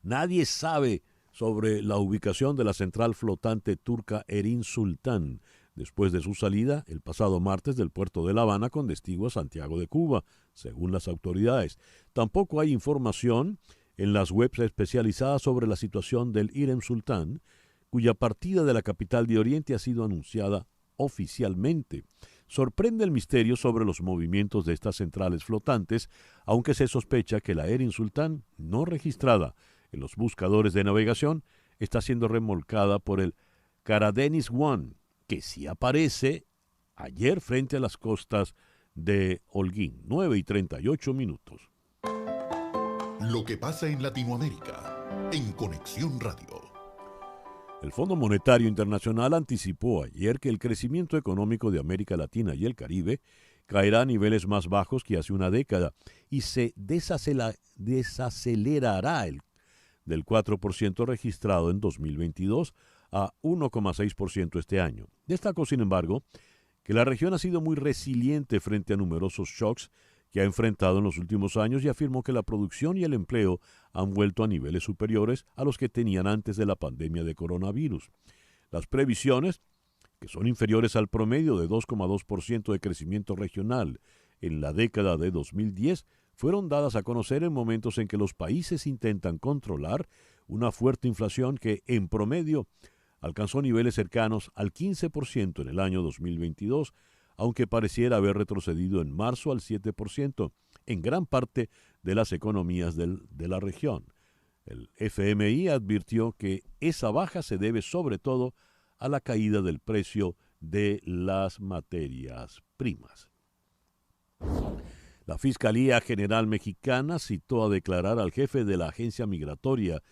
Nadie sabe sobre la ubicación de la central flotante turca Erin Sultan, después de su salida el pasado martes del puerto de La Habana con destino a Santiago de Cuba, según las autoridades. Tampoco hay información en las webs especializadas sobre la situación del Irem Sultan, cuya partida de la capital de Oriente ha sido anunciada oficialmente. Sorprende el misterio sobre los movimientos de estas centrales flotantes, aunque se sospecha que la Erin Sultan, no registrada en los buscadores de navegación, está siendo remolcada por el Karadenis One, que sí aparece ayer frente a las costas de Holguín, 9:38. Lo que pasa en Latinoamérica, en Conexión Radio. El Fondo Monetario Internacional anticipó ayer que el crecimiento económico de América Latina y el Caribe caerá a niveles más bajos que hace una década y se desacelerará del 4% registrado en 2022 a 1,6% este año. Destacó, sin embargo, que la región ha sido muy resiliente frente a numerosos shocks que ha enfrentado en los últimos años y afirmó que la producción y el empleo han vuelto a niveles superiores a los que tenían antes de la pandemia de coronavirus. Las previsiones, que son inferiores al promedio de 2,2% de crecimiento regional en la década de 2010, fueron dadas a conocer en momentos en que los países intentan controlar una fuerte inflación que, en promedio, alcanzó niveles cercanos al 15% en el año 2022, aunque pareciera haber retrocedido en marzo al 7% en gran parte de las economías de la región. El FMI advirtió que esa baja se debe sobre todo a la caída del precio de las materias primas. La Fiscalía General Mexicana citó a declarar al jefe de la agencia migratoria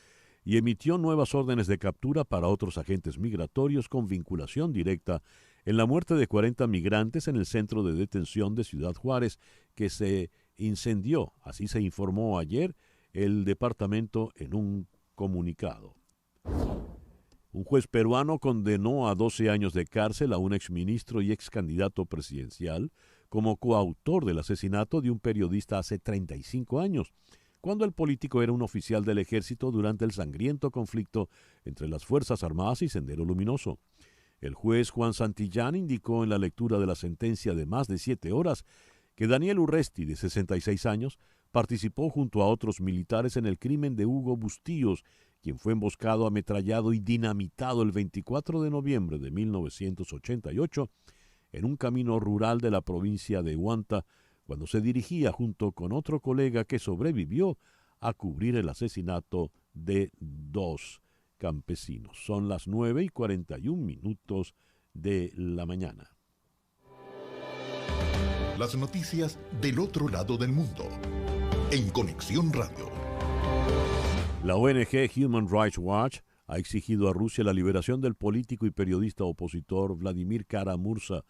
y emitió nuevas órdenes de captura para otros agentes migratorios con vinculación directa en la muerte de 40 migrantes en el centro de detención de Ciudad Juárez, que se incendió. Así se informó ayer el departamento en un comunicado. Un juez peruano condenó a 12 años de cárcel a un exministro y excandidato presidencial como coautor del asesinato de un periodista hace 35 años, cuando el político era un oficial del ejército durante el sangriento conflicto entre las Fuerzas Armadas y Sendero Luminoso. El juez Juan Santillán indicó en la lectura de la sentencia de más de 7 horas que Daniel Urresti, de 66 años, participó junto a otros militares en el crimen de Hugo Bustíos, quien fue emboscado, ametrallado y dinamitado el 24 de noviembre de 1988 en un camino rural de la provincia de Huanta, cuando se dirigía junto con otro colega que sobrevivió a cubrir el asesinato de 2 campesinos. Son las 9:41 de la mañana. Las noticias del otro lado del mundo, en Conexión Radio. La ONG Human Rights Watch ha exigido a Rusia la liberación del político y periodista opositor Vladimir Kara-Murza,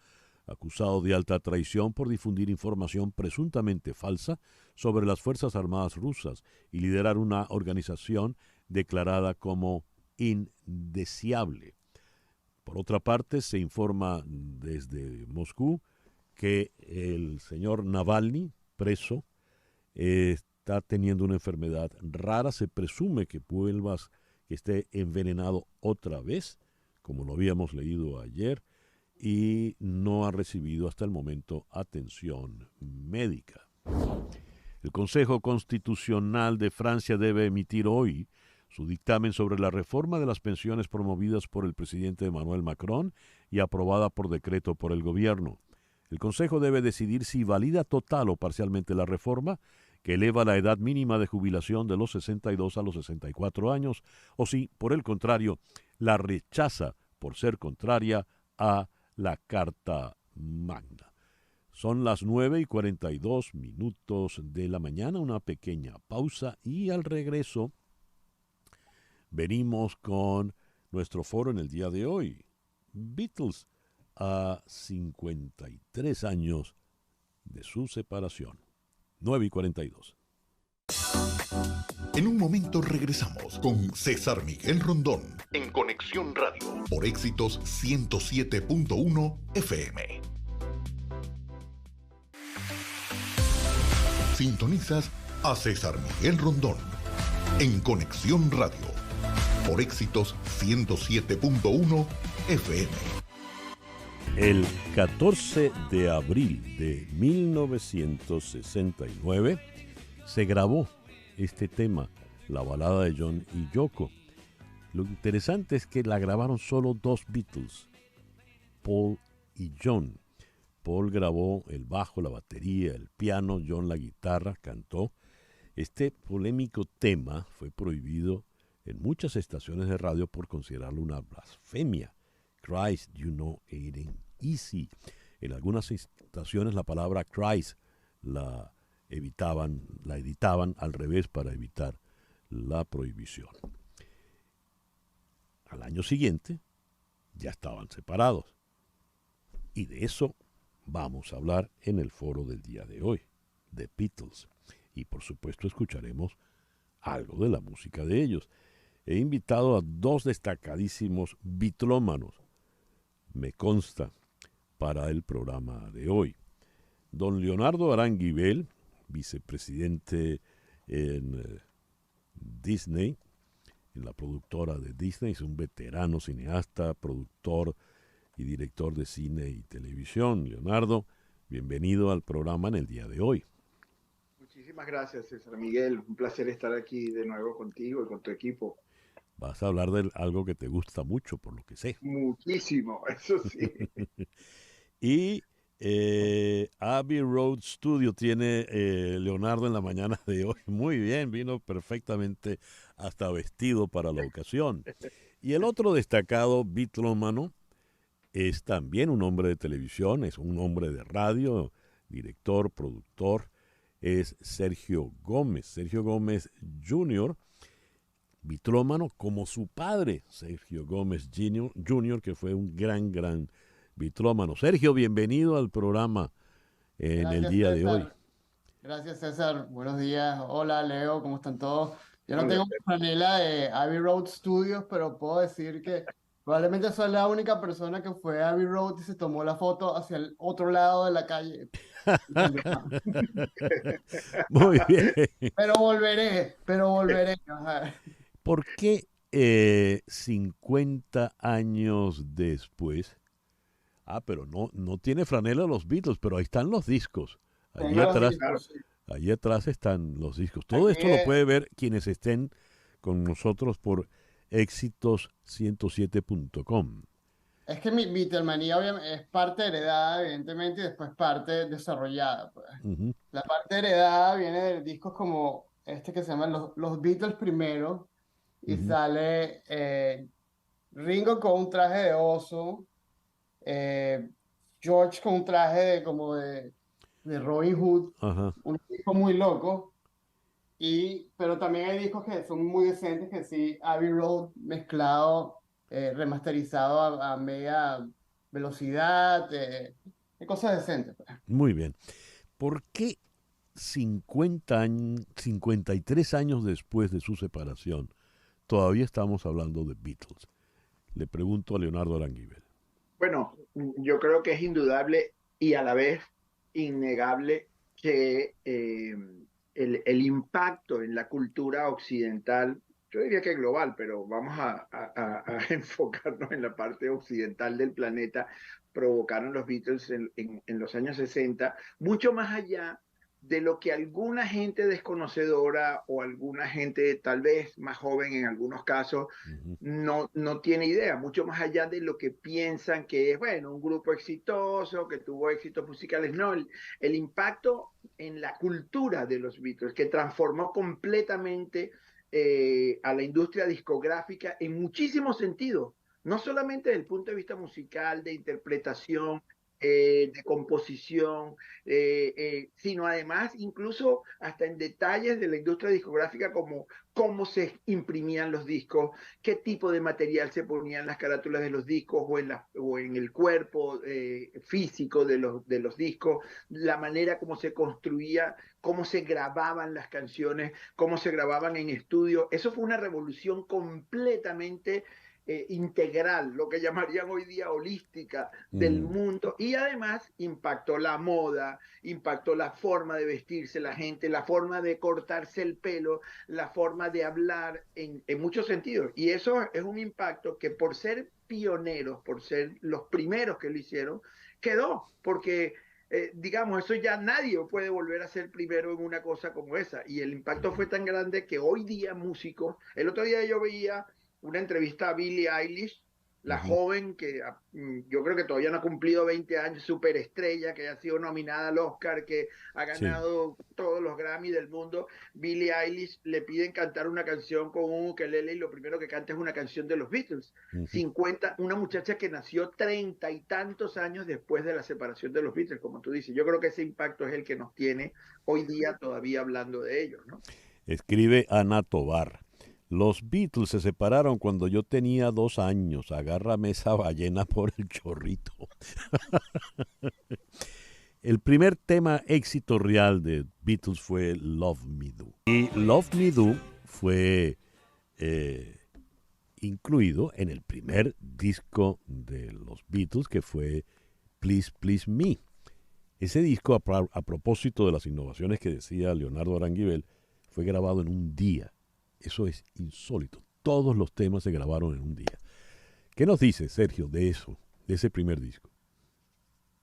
acusado de alta traición por difundir información presuntamente falsa sobre las Fuerzas Armadas rusas y liderar una organización declarada como indeseable. Por otra parte, se informa desde Moscú que el señor Navalny, preso, está teniendo una enfermedad rara. Se presume que esté envenenado otra vez, como lo habíamos leído ayer, y no ha recibido hasta el momento atención médica. El Consejo Constitucional de Francia debe emitir hoy su dictamen sobre la reforma de las pensiones promovidas por el presidente Emmanuel Macron y aprobada por decreto por el gobierno. El Consejo debe decidir si valida total o parcialmente la reforma, que eleva la edad mínima de jubilación de los 62 a los 64 años, o si, por el contrario, la rechaza por ser contraria a la Carta Magna. Son las 9:42 de la mañana, una pequeña pausa y al regreso venimos con nuestro foro en el día de hoy. Beatles a 53 años de su separación. 9:42. En un momento regresamos con César Miguel Rondón en Conexión Radio por Éxitos 107.1 FM. Sintonizas a César Miguel Rondón en Conexión Radio por Éxitos 107.1 FM. El 14 de abril de 1969 se grabó este tema, la balada de John y Yoko. Lo interesante es que la grabaron solo 2 Beatles, Paul y John, Paul grabó el bajo, la batería, el piano, John la guitarra, cantó. Este polémico tema fue prohibido en muchas estaciones de radio por considerarlo una blasfemia. Christ, you know it ain't easy. En algunas estaciones la palabra Christ la editaban al revés para evitar la prohibición. Al año siguiente ya estaban separados. Y de eso vamos a hablar en el foro del día de hoy, The Beatles. Y por supuesto escucharemos algo de la música de ellos. He invitado a dos destacadísimos bitlómanos, me consta, para el programa de hoy. Don Leonardo Aranguibel, vicepresidente en Disney, en la productora de Disney, es un veterano cineasta, productor y director de cine y televisión. Leonardo, bienvenido al programa en el día de hoy. Muchísimas gracias, César Miguel. Un placer estar aquí de nuevo contigo y con tu equipo. Vas a hablar de algo que te gusta mucho, por lo que sé. Muchísimo, eso sí. Y Abbey Road Studio tiene Leonardo en la mañana de hoy. Muy bien, vino perfectamente hasta vestido para la ocasión. Y el otro destacado bitlómano es también un hombre de televisión, es un hombre de radio, director, productor, es Sergio Gómez. Sergio Gómez Jr., bitlómano como su padre, Sergio Gómez Jr., que fue un gran bitlómano. Sergio, bienvenido al programa en el día de hoy. Gracias, César. Buenos días. Hola, Leo, ¿cómo están todos? Yo no tengo franela de Abbey Road Studios, pero puedo decir que probablemente soy la única persona que fue a Abbey Road y se tomó la foto hacia el otro lado de la calle. Muy bien. Pero volveré. Ajá. ¿Por qué 50 años después? Pero no tiene franela los Beatles, pero ahí están los discos. Allí atrás están los discos. Todo esto lo puede ver quienes estén con nosotros por éxitos107.com. Es que mi Beatlemanía obviamente es parte heredada, evidentemente, y después parte desarrollada. Pues. La parte heredada viene de discos como este que se llama Los Beatles primero, y sale Ringo con un traje de oso, George con un traje de Robin Hood, un disco muy loco, pero también hay discos que son muy decentes, que sí, Abbey Road mezclado, remasterizado a media velocidad, cosas decentes. Pues. Muy bien. ¿Por qué 53 años después de su separación todavía estamos hablando de Beatles? Le pregunto a Leonardo Aranguibel. Bueno, yo creo que es indudable y a la vez innegable que el impacto en la cultura occidental, yo diría que global, pero vamos a enfocarnos en la parte occidental del planeta, provocaron los Beatles en los años 60, mucho más allá de lo que alguna gente desconocedora o alguna gente tal vez más joven en algunos casos no tiene idea, mucho más allá de lo que piensan que es, bueno, un grupo exitoso, que tuvo éxitos musicales. No, el impacto en la cultura de los Beatles, que transformó completamente a la industria discográfica en muchísimos sentidos, no solamente desde el punto de vista musical, de interpretación, de composición, sino además incluso hasta en detalles de la industria discográfica, como cómo se imprimían los discos, qué tipo de material se ponía en las carátulas de los discos o en el cuerpo físico de los discos, la manera como se construía, cómo se grababan las canciones, cómo se grababan en estudio. Eso fue una revolución completamente integral, lo que llamarían hoy día holística del mundo, y además impactó la moda, impactó la forma de vestirse la gente, la forma de cortarse el pelo, la forma de hablar en muchos sentidos, y eso es un impacto que por ser pioneros, por ser los primeros que lo hicieron, quedó, porque digamos, eso ya nadie puede volver a ser primero en una cosa como esa, y el impacto fue tan grande que hoy día músicos, el otro día yo veía una entrevista a Billie Eilish, la joven que yo creo que todavía no ha cumplido 20 años, superestrella, que ha sido nominada al Oscar, que ha ganado todos los Grammy del mundo. Billie Eilish le piden cantar una canción con un ukelele y lo primero que canta es una canción de los Beatles. 50, una muchacha que nació 30 y tantos años después de la separación de los Beatles, como tú dices. Yo creo que ese impacto es el que nos tiene hoy día todavía hablando de ellos, ¿no? Escribe Ana Tobar. Los Beatles se separaron cuando yo tenía 2 años. Agárrame esa ballena por el chorrito. El primer tema éxito real de Beatles fue Love Me Do. Y Love Me Do fue incluido en el primer disco de los Beatles, que fue Please Please Me. Ese disco, a propósito de las innovaciones que decía Leonardo Aranguibel, fue grabado en un día. Eso es insólito. Todos los temas se grabaron en un día. ¿Qué nos dice, Sergio, de eso, de ese primer disco?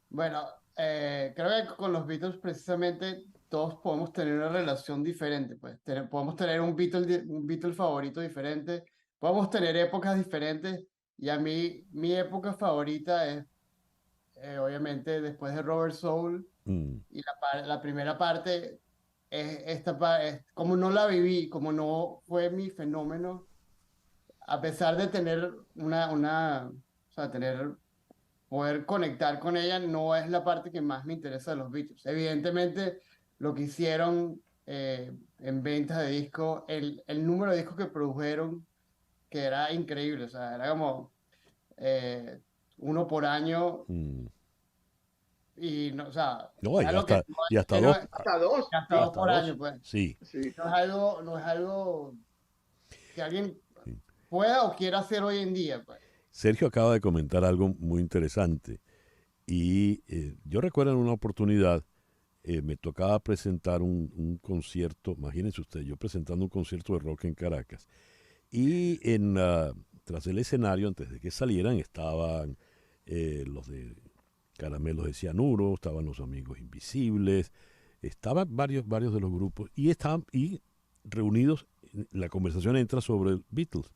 Bueno, creo que con los Beatles precisamente todos podemos tener una relación diferente. Pues. Podemos tener un Beatle favorito diferente, podemos tener épocas diferentes. Y a mí, mi época favorita es, obviamente, después de Robert Soul. Y la primera parte... como no la viví, como no fue mi fenómeno, a pesar de tener o sea, poder conectar con ella, no es la parte que más me interesa de los Beatles. Evidentemente, lo que hicieron en ventas de discos, el número de discos que produjeron, que era increíble, o sea, era como uno por año. Y no, o sea, no, y hasta dos. Hasta dos por año, pues. Sí. No es algo que alguien pueda o quiera hacer hoy en día, pues. Sergio acaba de comentar algo muy interesante. Y yo recuerdo en una oportunidad, me tocaba presentar un concierto, imagínense usted, yo presentando un concierto de rock en Caracas. Y tras el escenario, antes de que salieran, estaban los de Caramelos de Cianuro, estaban los Amigos Invisibles, estaban varios de los grupos y reunidos, la conversación entra sobre Beatles.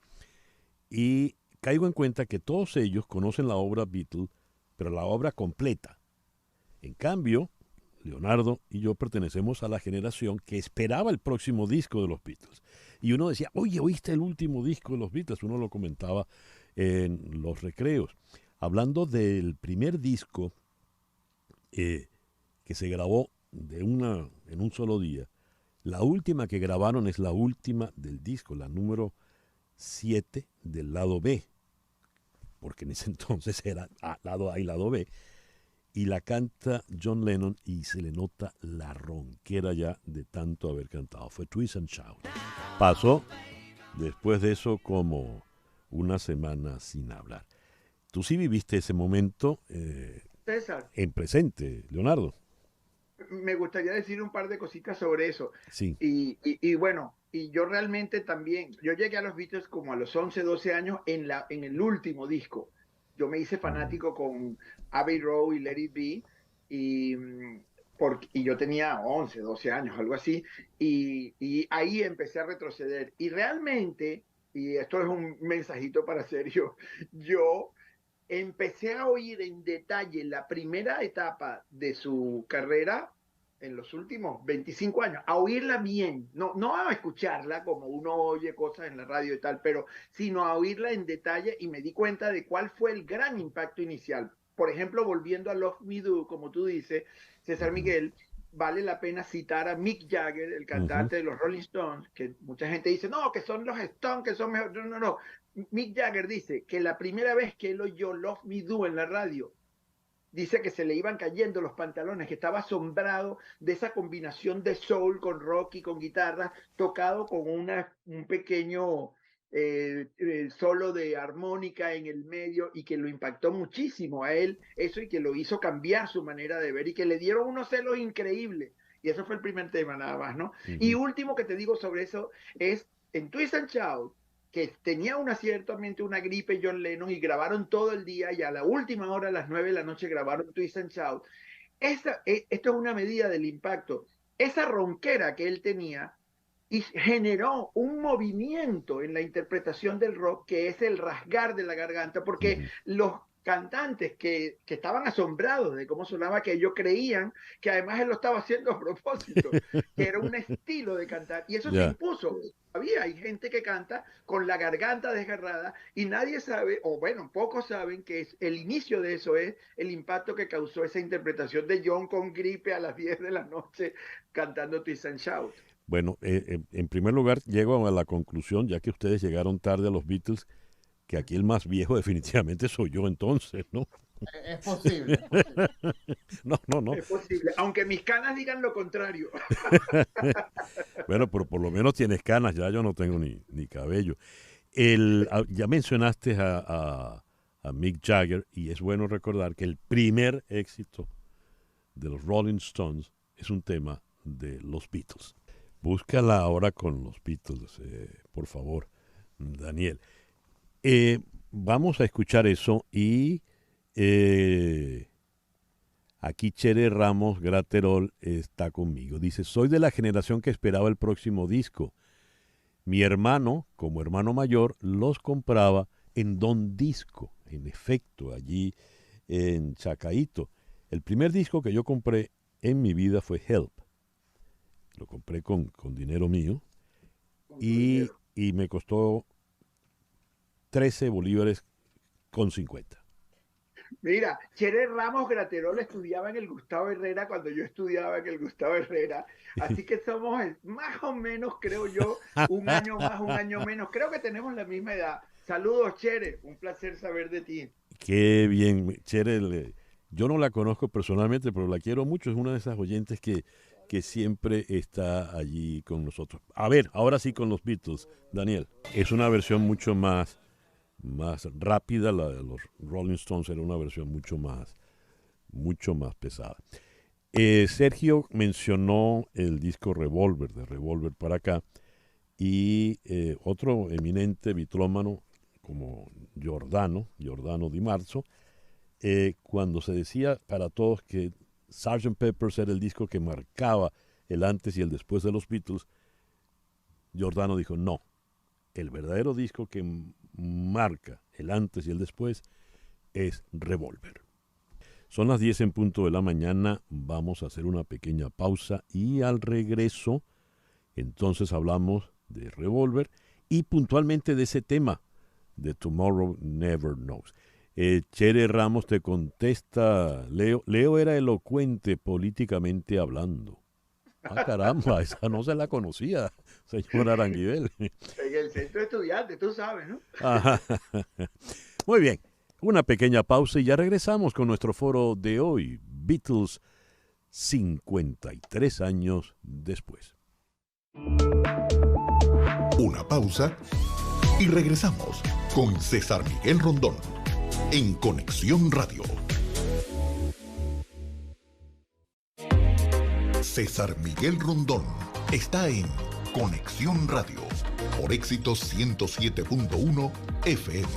Y caigo en cuenta que todos ellos conocen la obra Beatles, pero la obra completa. En cambio, Leonardo y yo pertenecemos a la generación que esperaba el próximo disco de los Beatles. Y uno decía, oye, ¿oíste el último disco de los Beatles? Uno lo comentaba en los recreos. Hablando del primer disco que se grabó en un solo día, la última que grabaron es la última del disco, la número 7 del lado B, porque en ese entonces era lado A y lado B, y la canta John Lennon y se le nota la ronquera ya de tanto haber cantado. Fue Twist and Shout. Pasó después de eso como una semana sin hablar. Tú sí viviste ese momento César, en presente, Leonardo. Me gustaría decir un par de cositas sobre eso. Sí. Y bueno, y yo realmente también, yo llegué a los Beatles como a los 11, 12 años en el último disco. Yo me hice fanático con Abbey Road y Let It Be, y yo tenía 11, 12 años, algo así, y ahí empecé a retroceder. Y realmente, y esto es un mensajito para Sergio, yo empecé a oír en detalle la primera etapa de su carrera en los últimos 25 años, a oírla bien, no a escucharla como uno oye cosas en la radio y tal, pero sino a oírla en detalle, y me di cuenta de cuál fue el gran impacto inicial. Por ejemplo, volviendo a Love Me Do, como tú dices, César Miguel, vale la pena citar a Mick Jagger, el cantante de los Rolling Stones, que mucha gente dice, no, que son los Stones, que son mejores. No. Mick Jagger dice que la primera vez que él oyó Love Me Do en la radio, dice que se le iban cayendo los pantalones, que estaba asombrado de esa combinación de soul con rock y con guitarra, tocado con un pequeño solo de armónica en el medio, y que lo impactó muchísimo a él eso, y que lo hizo cambiar su manera de ver, y que le dieron unos celos increíbles. Y eso fue el primer tema nada más, ¿no? Y último que te digo sobre eso es en Twist and Shout, que tenía ciertamente una gripe John Lennon, y grabaron todo el día, y a la última hora, a las 9 de la noche, grabaron Twist and Shout. Esto es una medida del impacto. Esa ronquera que él tenía y generó un movimiento en la interpretación del rock que es el rasgar de la garganta, porque los cantantes que estaban asombrados de cómo sonaba, que ellos creían que además él lo estaba haciendo a propósito, que era un estilo de cantar, y eso se impuso. Todavía hay gente que canta con la garganta desgarrada y nadie sabe, o bueno, pocos saben que el inicio de eso es el impacto que causó esa interpretación de John con gripe a las 10 de la noche cantando Twist and Shout. Bueno, en primer lugar, llego a la conclusión, ya que ustedes llegaron tarde a los Beatles, que aquí el más viejo definitivamente soy yo entonces, ¿no? Es posible. No. Es posible, aunque mis canas digan lo contrario. Bueno, pero por lo menos tienes canas, ya yo no tengo ni cabello. Ya mencionaste a Mick Jagger, y es bueno recordar que el primer éxito de los Rolling Stones es un tema de los Beatles. Búscala ahora con los Beatles, por favor, Daniel. Vamos a escuchar eso y aquí Chere Ramos Graterol está conmigo. Dice, soy de la generación que esperaba el próximo disco. Mi hermano, como hermano mayor, los compraba en Don Disco, en efecto, allí en Chacaíto. El primer disco que yo compré en mi vida fue Help. Lo compré con dinero mío y me costó 13 bolívares con 50. Mira, Chere Ramos Graterol estudiaba en el Gustavo Herrera cuando yo estudiaba en el Gustavo Herrera, así que somos más o menos, creo yo, un año más, un año menos. Creo que tenemos la misma edad. Saludos, Chere, un placer saber de ti. Qué bien, Chere. Yo no la conozco personalmente, pero la quiero mucho. Es una de esas oyentes que siempre está allí con nosotros. A ver, ahora sí con los Beatles, Daniel. Es una versión mucho más rápida. La de los Rolling Stones era una versión mucho más pesada. Sergio mencionó el disco Revolver, de Revolver para acá, y otro eminente bitrómano como Giordano Di Marzo, cuando se decía para todos que Sgt. Pepper's era el disco que marcaba el antes y el después de los Beatles, Giordano dijo, no, el verdadero disco que marca el antes y el después es Revolver. Son las 10 en punto de la mañana, vamos a hacer una pequeña pausa y al regreso, entonces hablamos de Revolver y puntualmente de ese tema, de Tomorrow Never Knows. Chere Ramos te contesta, Leo era elocuente políticamente hablando. Ah, caramba, esa no se la conocía, señor Aranguibel. En el centro de estudiantes, tú sabes, ¿no? Ajá. Muy bien, una pequeña pausa y ya regresamos con nuestro foro de hoy, Beatles 53 años después. Una pausa y regresamos con César Miguel Rondón en Conexión Radio. César Miguel Rondón está en Conexión Radio por Éxitos 107.1 FM.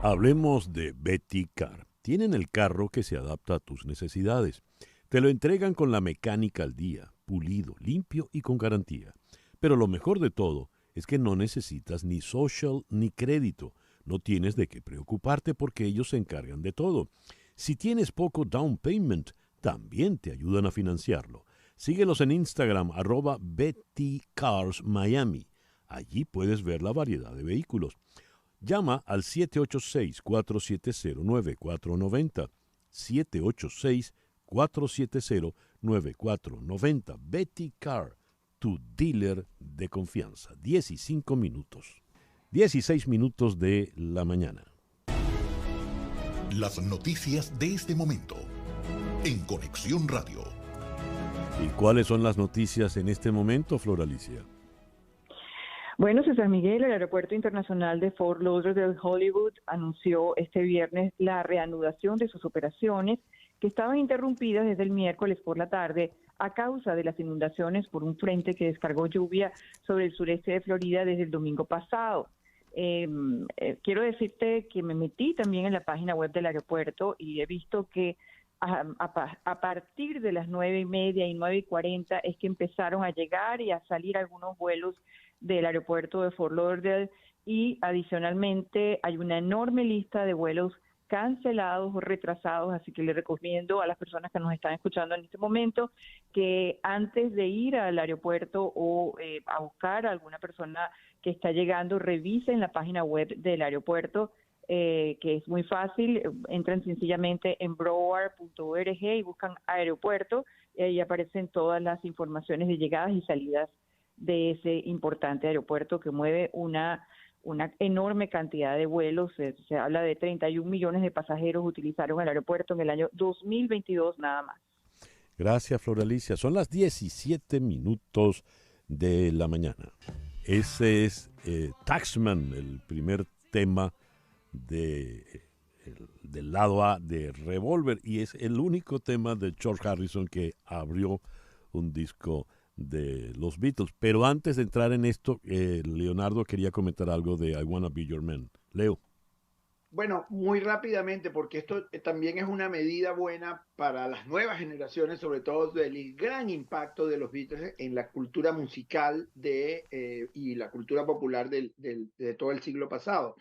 Hablemos de Betty Car. Tienen el carro que se adapta a tus necesidades. Te lo entregan con la mecánica al día, pulido, limpio y con garantía. Pero lo mejor de todo es que no necesitas ni social ni crédito. No tienes de qué preocuparte porque ellos se encargan de todo. Si tienes poco down payment, también te ayudan a financiarlo. Síguelos en Instagram, @BettyCarsMiami. Allí puedes ver la variedad de vehículos. Llama al 786-470-9490. 786-470-9490. Betty Car, tu dealer de confianza. 16 minutos de la mañana. Las noticias de este momento en Conexión Radio. ¿Y cuáles son las noticias en este momento, Flor Alicia? Bueno, César Miguel, el Aeropuerto Internacional de Fort Lauderdale, Hollywood, anunció este viernes la reanudación de sus operaciones que estaban interrumpidas desde el miércoles por la tarde a causa de las inundaciones por un frente que descargó lluvia sobre el sureste de Florida desde el domingo pasado. Quiero decirte que me metí también en la página web del aeropuerto y he visto que A partir de las 9:30 y 9:40 es que empezaron a llegar y a salir algunos vuelos del aeropuerto de Fort Lauderdale, y adicionalmente hay una enorme lista de vuelos cancelados o retrasados, así que le recomiendo a las personas que nos están escuchando en este momento que antes de ir al aeropuerto o a buscar a alguna persona que está llegando, revisen la página web del aeropuerto, que es muy fácil. Entran sencillamente en broward.org y buscan aeropuerto, y ahí aparecen todas las informaciones de llegadas y salidas de ese importante aeropuerto que mueve una enorme cantidad de vuelos. Se habla de 31 millones de pasajeros utilizaron el aeropuerto en el año 2022 nada más. Gracias, Flor Alicia. Son las 17 minutos de la mañana. Ese es Taxman, el primer tema del lado A de Revolver, y es el único tema de George Harrison que abrió un disco de los Beatles. Pero antes de entrar en esto, Leonardo quería comentar algo de I Wanna Be Your Man. Leo. Bueno, muy rápidamente, porque esto también es una medida buena para las nuevas generaciones, sobre todo del gran impacto de los Beatles en la cultura musical y la cultura popular de todo el siglo pasado.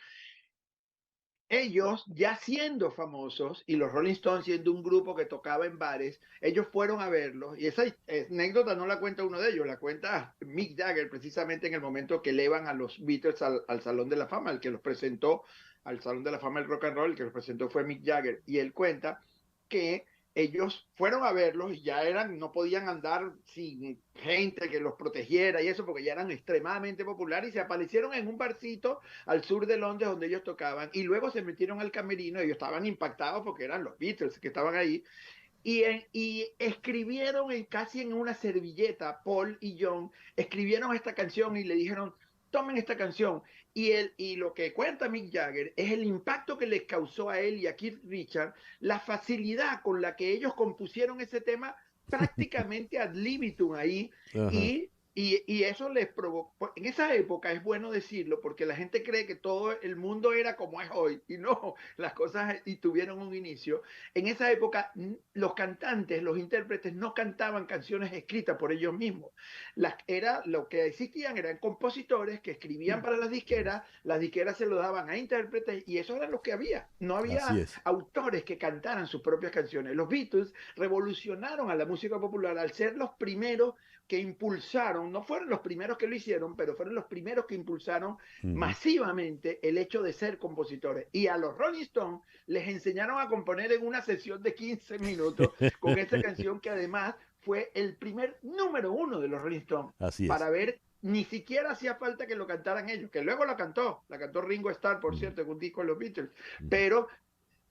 Ellos, ya siendo famosos, y los Rolling Stones siendo un grupo que tocaba en bares, ellos fueron a verlos, y esa anécdota no la cuenta uno de ellos, la cuenta Mick Jagger, precisamente en el momento que elevan a los Beatles al Salón de la Fama. El que los presentó al Salón de la Fama del Rock and Roll, el que los presentó fue Mick Jagger, y él cuenta que ellos fueron a verlos y ya no podían andar sin gente que los protegiera y eso, porque ya eran extremadamente populares, y se aparecieron en un barcito al sur de Londres donde ellos tocaban, y luego se metieron al camerino. Ellos estaban impactados porque eran los Beatles que estaban ahí, y escribieron casi en una servilleta, Paul y John escribieron esta canción y le dijeron: tomen esta canción. Y lo que cuenta Mick Jagger es el impacto que les causó a él y a Keith Richards, la facilidad con la que ellos compusieron ese tema prácticamente ad libitum ahí. Y eso les provocó. En esa época, es bueno decirlo, porque la gente cree que todo el mundo era como es hoy, y no, las cosas tuvieron un inicio. En esa época, los cantantes, los intérpretes no cantaban canciones escritas por ellos mismos. Lo que existían eran compositores que escribían para las disqueras se lo daban a intérpretes, y eso era lo que había. No había autores que cantaran sus propias canciones. Los Beatles revolucionaron a la música popular al ser los primeros que impulsaron, no fueron los primeros que lo hicieron, pero fueron los primeros que impulsaron masivamente el hecho de ser compositores. Y a los Rolling Stones les enseñaron a componer en una sesión de 15 minutos con esta canción, que además fue el primer número 1 de los Rolling Stones. Para ver, ni siquiera hacía falta que lo cantaran ellos, que luego la cantó Ringo Starr, por cierto, en un disco de los Beatles, pero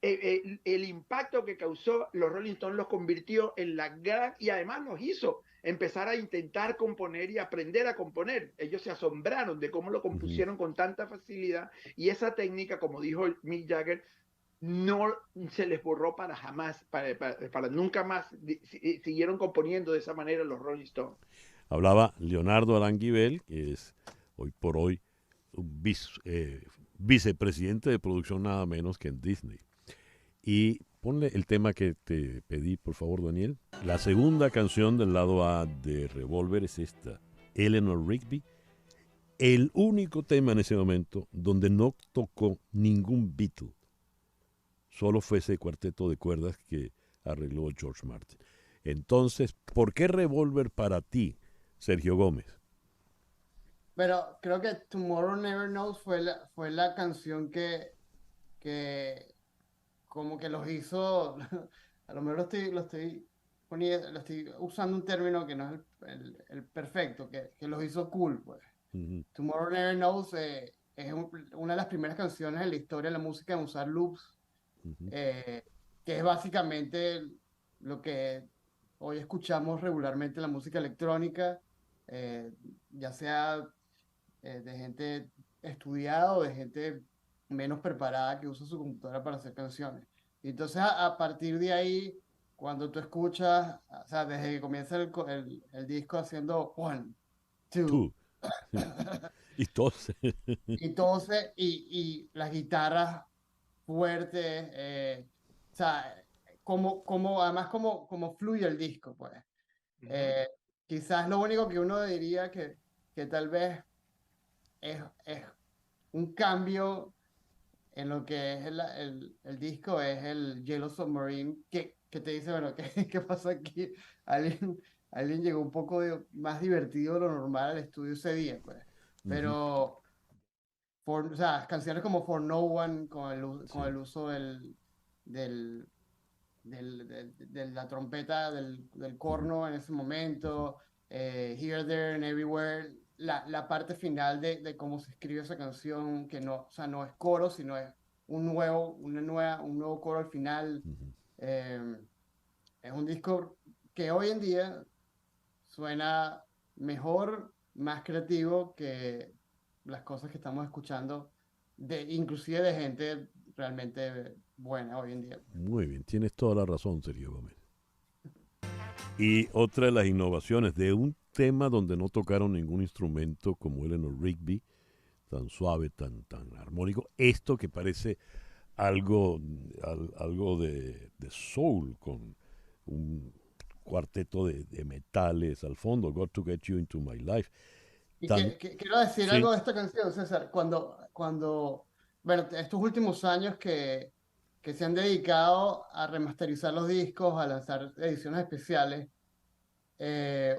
el impacto que causó los Rolling Stones los convirtió en la gran, y además los hizo empezar a intentar componer y aprender a componer. Ellos se asombraron de cómo lo compusieron con tanta facilidad, y esa técnica, como dijo Mick Jagger, no se les borró para jamás, para nunca más. Siguieron componiendo de esa manera los Rolling Stones. Hablaba Leonardo Aranguibel, que es hoy por hoy un vicepresidente de producción nada menos que en Disney. Y ponle el tema que te pedí, por favor, Daniel. La segunda canción del lado A de Revolver es esta, Eleanor Rigby. El único tema en ese momento donde no tocó ningún Beatle. Solo fue ese cuarteto de cuerdas que arregló George Martin. Entonces, ¿por qué Revolver para ti, Sergio Gómez? Pero creo que Tomorrow Never Knows fue la canción que como que los hizo, a lo mejor lo estoy usando un término que no es el perfecto, que los hizo cool, pues. Tomorrow Never Knows es una de las primeras canciones en la historia de la música en usar loops, que es básicamente lo que hoy escuchamos regularmente en la música electrónica, ya sea de gente estudiada o de gente menos preparada que usa su computadora para hacer canciones. Y entonces a partir de ahí, cuando tú escuchas, o sea, desde que comienza el disco haciendo 1, 2 y y las guitarras fuertes, o sea, además como fluye el disco, pues. Quizás lo único que uno diría que tal vez es un cambio en lo que es el disco, es el Yellow Submarine, que te dice, bueno, ¿qué pasó aquí? Alguien llegó un poco más divertido de lo normal al estudio ese día, pues. Pero, o sea, canciones como For No One, con el uso de la trompeta, del corno en ese momento, Here, There and Everywhere, la parte final de cómo se escribe esa canción, que no, o sea, no es coro, sino es un nuevo coro al final. Es un disco que hoy en día suena mejor, más creativo que las cosas que estamos escuchando, inclusive de gente realmente buena hoy en día. Muy bien, tienes toda la razón, Sergio Gómez. Y otra de las innovaciones de un tema donde no tocaron ningún instrumento como Eleanor Rigby, tan suave, tan armónico, esto que parece algo de soul, con un cuarteto de metales al fondo, Got to Get You Into My Life. Y quiero decir algo de esta canción, César, bueno, estos últimos años que se han dedicado a remasterizar los discos, a lanzar ediciones especiales,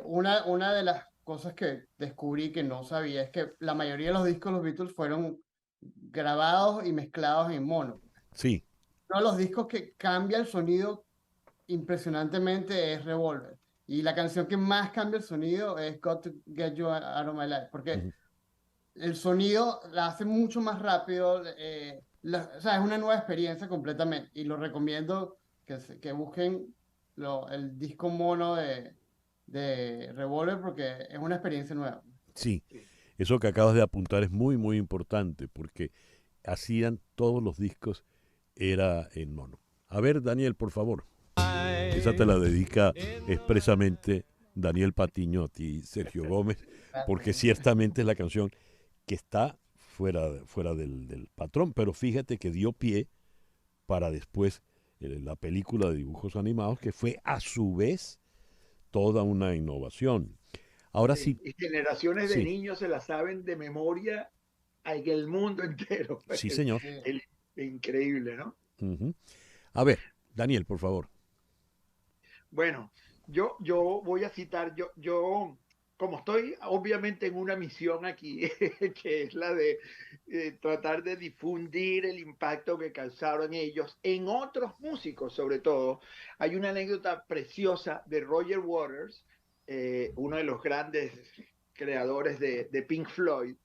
una de las cosas que descubrí que no sabía es que la mayoría de los discos de los Beatles fueron grabados y mezclados en mono. Sí. Uno de los discos que cambia el sonido impresionantemente es Revolver. Y la canción que más cambia el sonido es Got to Get You Out of My Life, porque el sonido la hace mucho más rápido, o sea, es una nueva experiencia completamente, y lo recomiendo que busquen el disco mono de Revolver, porque es una experiencia nueva. Sí, eso que acabas de apuntar es muy, muy importante, porque hacían todos los discos, era en mono. A ver, Daniel, por favor. Esa te la dedica expresamente Daniel Patiño a ti, Sergio Gómez, porque ciertamente es la canción que está fuera del patrón, pero fíjate que dio pie para después la película de dibujos animados, que fue a su vez toda una innovación. Ahora sí. Y generaciones de niños se la saben de memoria en el mundo entero. Sí, señor. Increíble, ¿no? A ver, Daniel, por favor. Bueno, yo voy a citar, yo como estoy obviamente en una misión aquí, que es la de tratar de difundir el impacto que causaron ellos en otros músicos, sobre todo, hay una anécdota preciosa de Roger Waters, uno de los grandes creadores de Pink Floyd,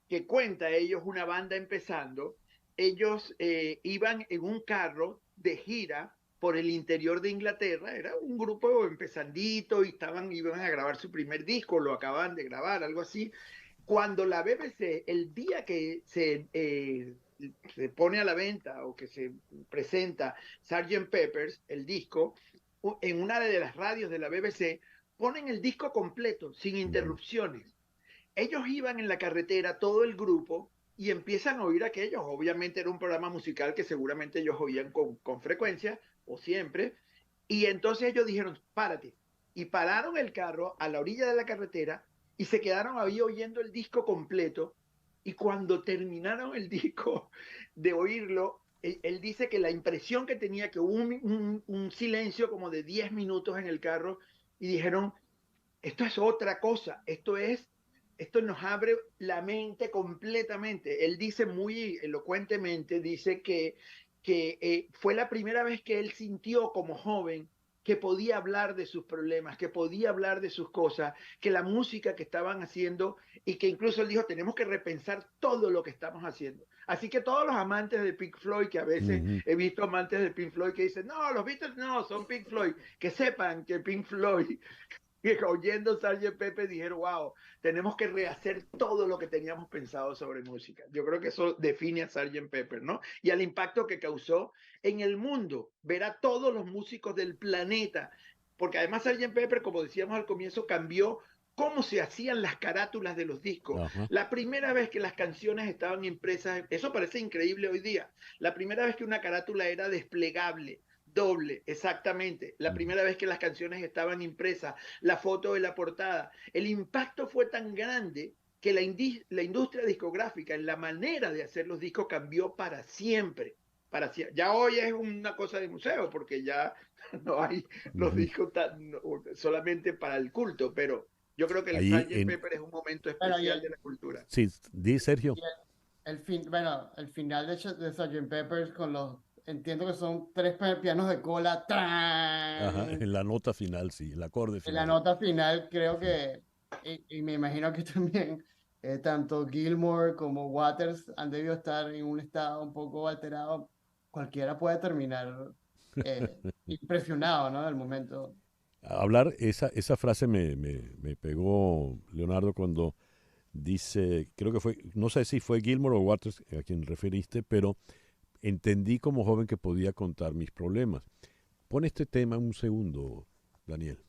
que cuenta ellos una banda empezando, ellos iban en un carro de gira por el interior de Inglaterra, era un grupo empezandito y iban a grabar su primer disco, lo acaban de grabar, algo así. Cuando la BBC, el día que se pone a la venta o que se presenta Sgt. Pepper's, el disco, en una de las radios de la BBC, ponen el disco completo, sin interrupciones. Ellos iban en la carretera, todo el grupo, y empiezan a oír aquellos. Obviamente era un programa musical que seguramente ellos oían con frecuencia, o siempre, y entonces ellos dijeron, párate, y pararon el carro a la orilla de la carretera y se quedaron ahí oyendo el disco completo, y cuando terminaron el disco de oírlo, él dice que la impresión que tenía, que hubo un silencio como de 10 minutos en el carro, y dijeron, esto es otra cosa, esto nos abre la mente completamente. Él dice muy elocuentemente, dice que fue la primera vez que él sintió como joven que podía hablar de sus problemas, que podía hablar de sus cosas, que la música que estaban haciendo, y que incluso él dijo, tenemos que repensar todo lo que estamos haciendo. Así que todos los amantes de Pink Floyd, que a veces he visto amantes de Pink Floyd que dicen, no, los Beatles no, son Pink Floyd, que sepan que Pink Floyd, oyendo Sgt. Pepper, dijeron, wow, tenemos que rehacer todo lo que teníamos pensado sobre música. Yo creo que eso define a Sgt. Pepper, ¿no? Y al impacto que causó en el mundo, ver a todos los músicos del planeta, porque además Sgt. Pepper, como decíamos al comienzo, cambió cómo se hacían las carátulas de los discos. La primera vez que las canciones estaban impresas, eso parece increíble hoy día, la primera vez que una carátula era desplegable, doble, exactamente. La primera vez que las canciones estaban impresas, la foto de la portada. El impacto fue tan grande que la industria discográfica, en la manera de hacer los discos, cambió para siempre. Ya hoy es una cosa de museo, porque ya no hay los discos solamente para el culto, pero yo creo que el Sgt. Pepper es un momento especial de la cultura. Sí, di Sergio. El final de Sgt. Pepper con los, entiendo que son 3 pianos de cola. Ajá, en la nota final, sí, el acorde final. En la nota final creo que, y me imagino que también tanto Gilmour como Waters han debido estar en un estado un poco alterado. Cualquiera puede terminar impresionado, ¿no? Del momento. Hablar, esa frase me pegó, Leonardo, cuando dice, creo que fue, no sé si fue Gilmour o Waters a quien referiste, pero entendí como joven que podía contar mis problemas. Pon este tema un segundo, Daniel.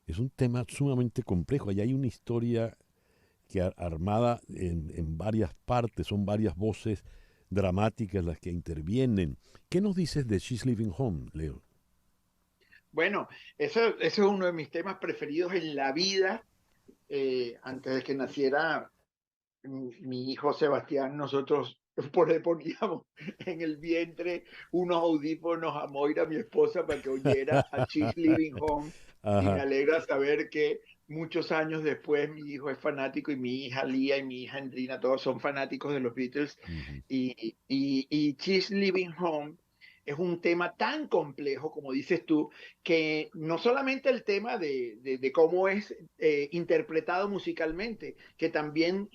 Es un tema sumamente complejo. Allá hay una historia que armada en varias partes, son varias voces dramáticas las que intervienen. ¿Qué nos dices de She's Living Home, Leo? Bueno, eso es uno de mis temas preferidos en la vida. Antes de que naciera mi hijo Sebastián, nosotros le poníamos en el vientre unos audífonos a Moira, mi esposa, para que oyera a She's Living Home. Y me alegra saber que muchos años después mi hijo es fanático, y mi hija Lía y mi hija Andrina, todos son fanáticos de los Beatles. Y She's Living Home es un tema tan complejo, como dices tú, que no solamente el tema de cómo es interpretado musicalmente, que también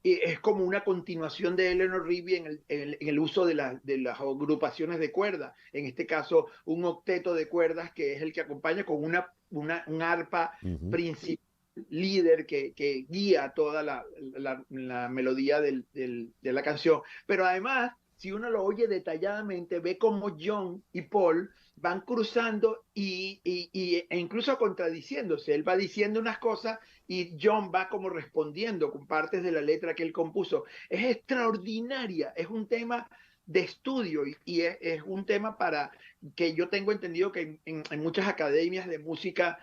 es como una continuación de Eleanor Rigby en el uso de las agrupaciones de cuerdas. En este caso, un octeto de cuerdas, que es el que acompaña con un arpa principal, líder, que guía toda la melodía de la canción. Pero además, si uno lo oye detalladamente, ve cómo John y Paul van cruzando e incluso contradiciéndose. Él va diciendo unas cosas y John va como respondiendo con partes de la letra que él compuso. Es extraordinaria, es un tema de estudio, y es un tema para que yo tengo entendido que en muchas academias de música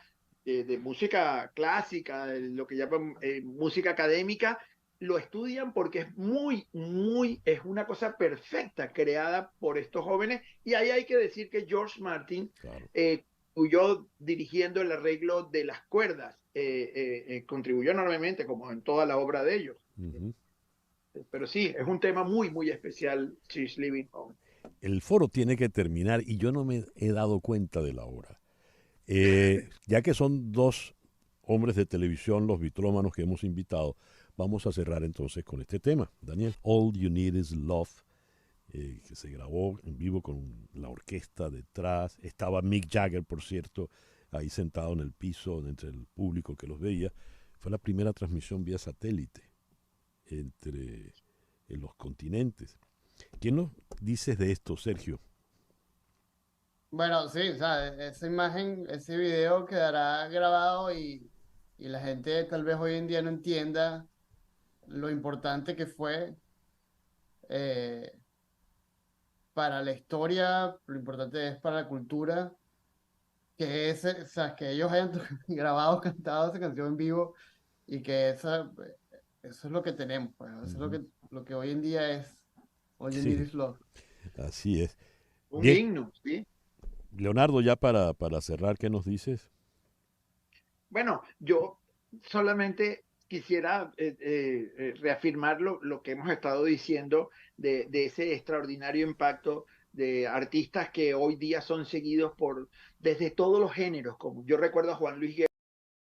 clásica, lo que llaman música académica, lo estudian, porque es una cosa perfecta creada por estos jóvenes. Y ahí hay que decir que George Martin, contribuyó dirigiendo el arreglo de las cuerdas, contribuyó enormemente, como en toda la obra de ellos. Pero sí, es un tema muy, muy especial, She's Living Home. El foro tiene que terminar y yo no me he dado cuenta de la hora. Ya que son 2 hombres de televisión, los bitlómanos que hemos invitado, vamos a cerrar entonces con este tema, Daniel. All You Need Is Love, que se grabó en vivo con la orquesta detrás. Estaba Mick Jagger, por cierto, ahí sentado en el piso entre el público que los veía. Fue la primera transmisión vía satélite entre los continentes. ¿Qué nos dices de esto, Sergio? Bueno, sí, o sea, esa imagen, ese video quedará grabado, y la gente tal vez hoy en día no entienda lo importante que fue para la historia, lo importante es para la cultura, que o sea, que ellos hayan grabado, cantado esa canción en vivo, y que eso es lo que tenemos, pues. Eso es lo que hoy en día es All You Need Is Love. Así es. Un himno, sí. Leonardo, ya para cerrar, ¿qué nos dices? Bueno, yo solamente quisiera reafirmar lo que hemos estado diciendo de ese extraordinario impacto de artistas que hoy día son seguidos desde todos los géneros. Como yo recuerdo a Juan Luis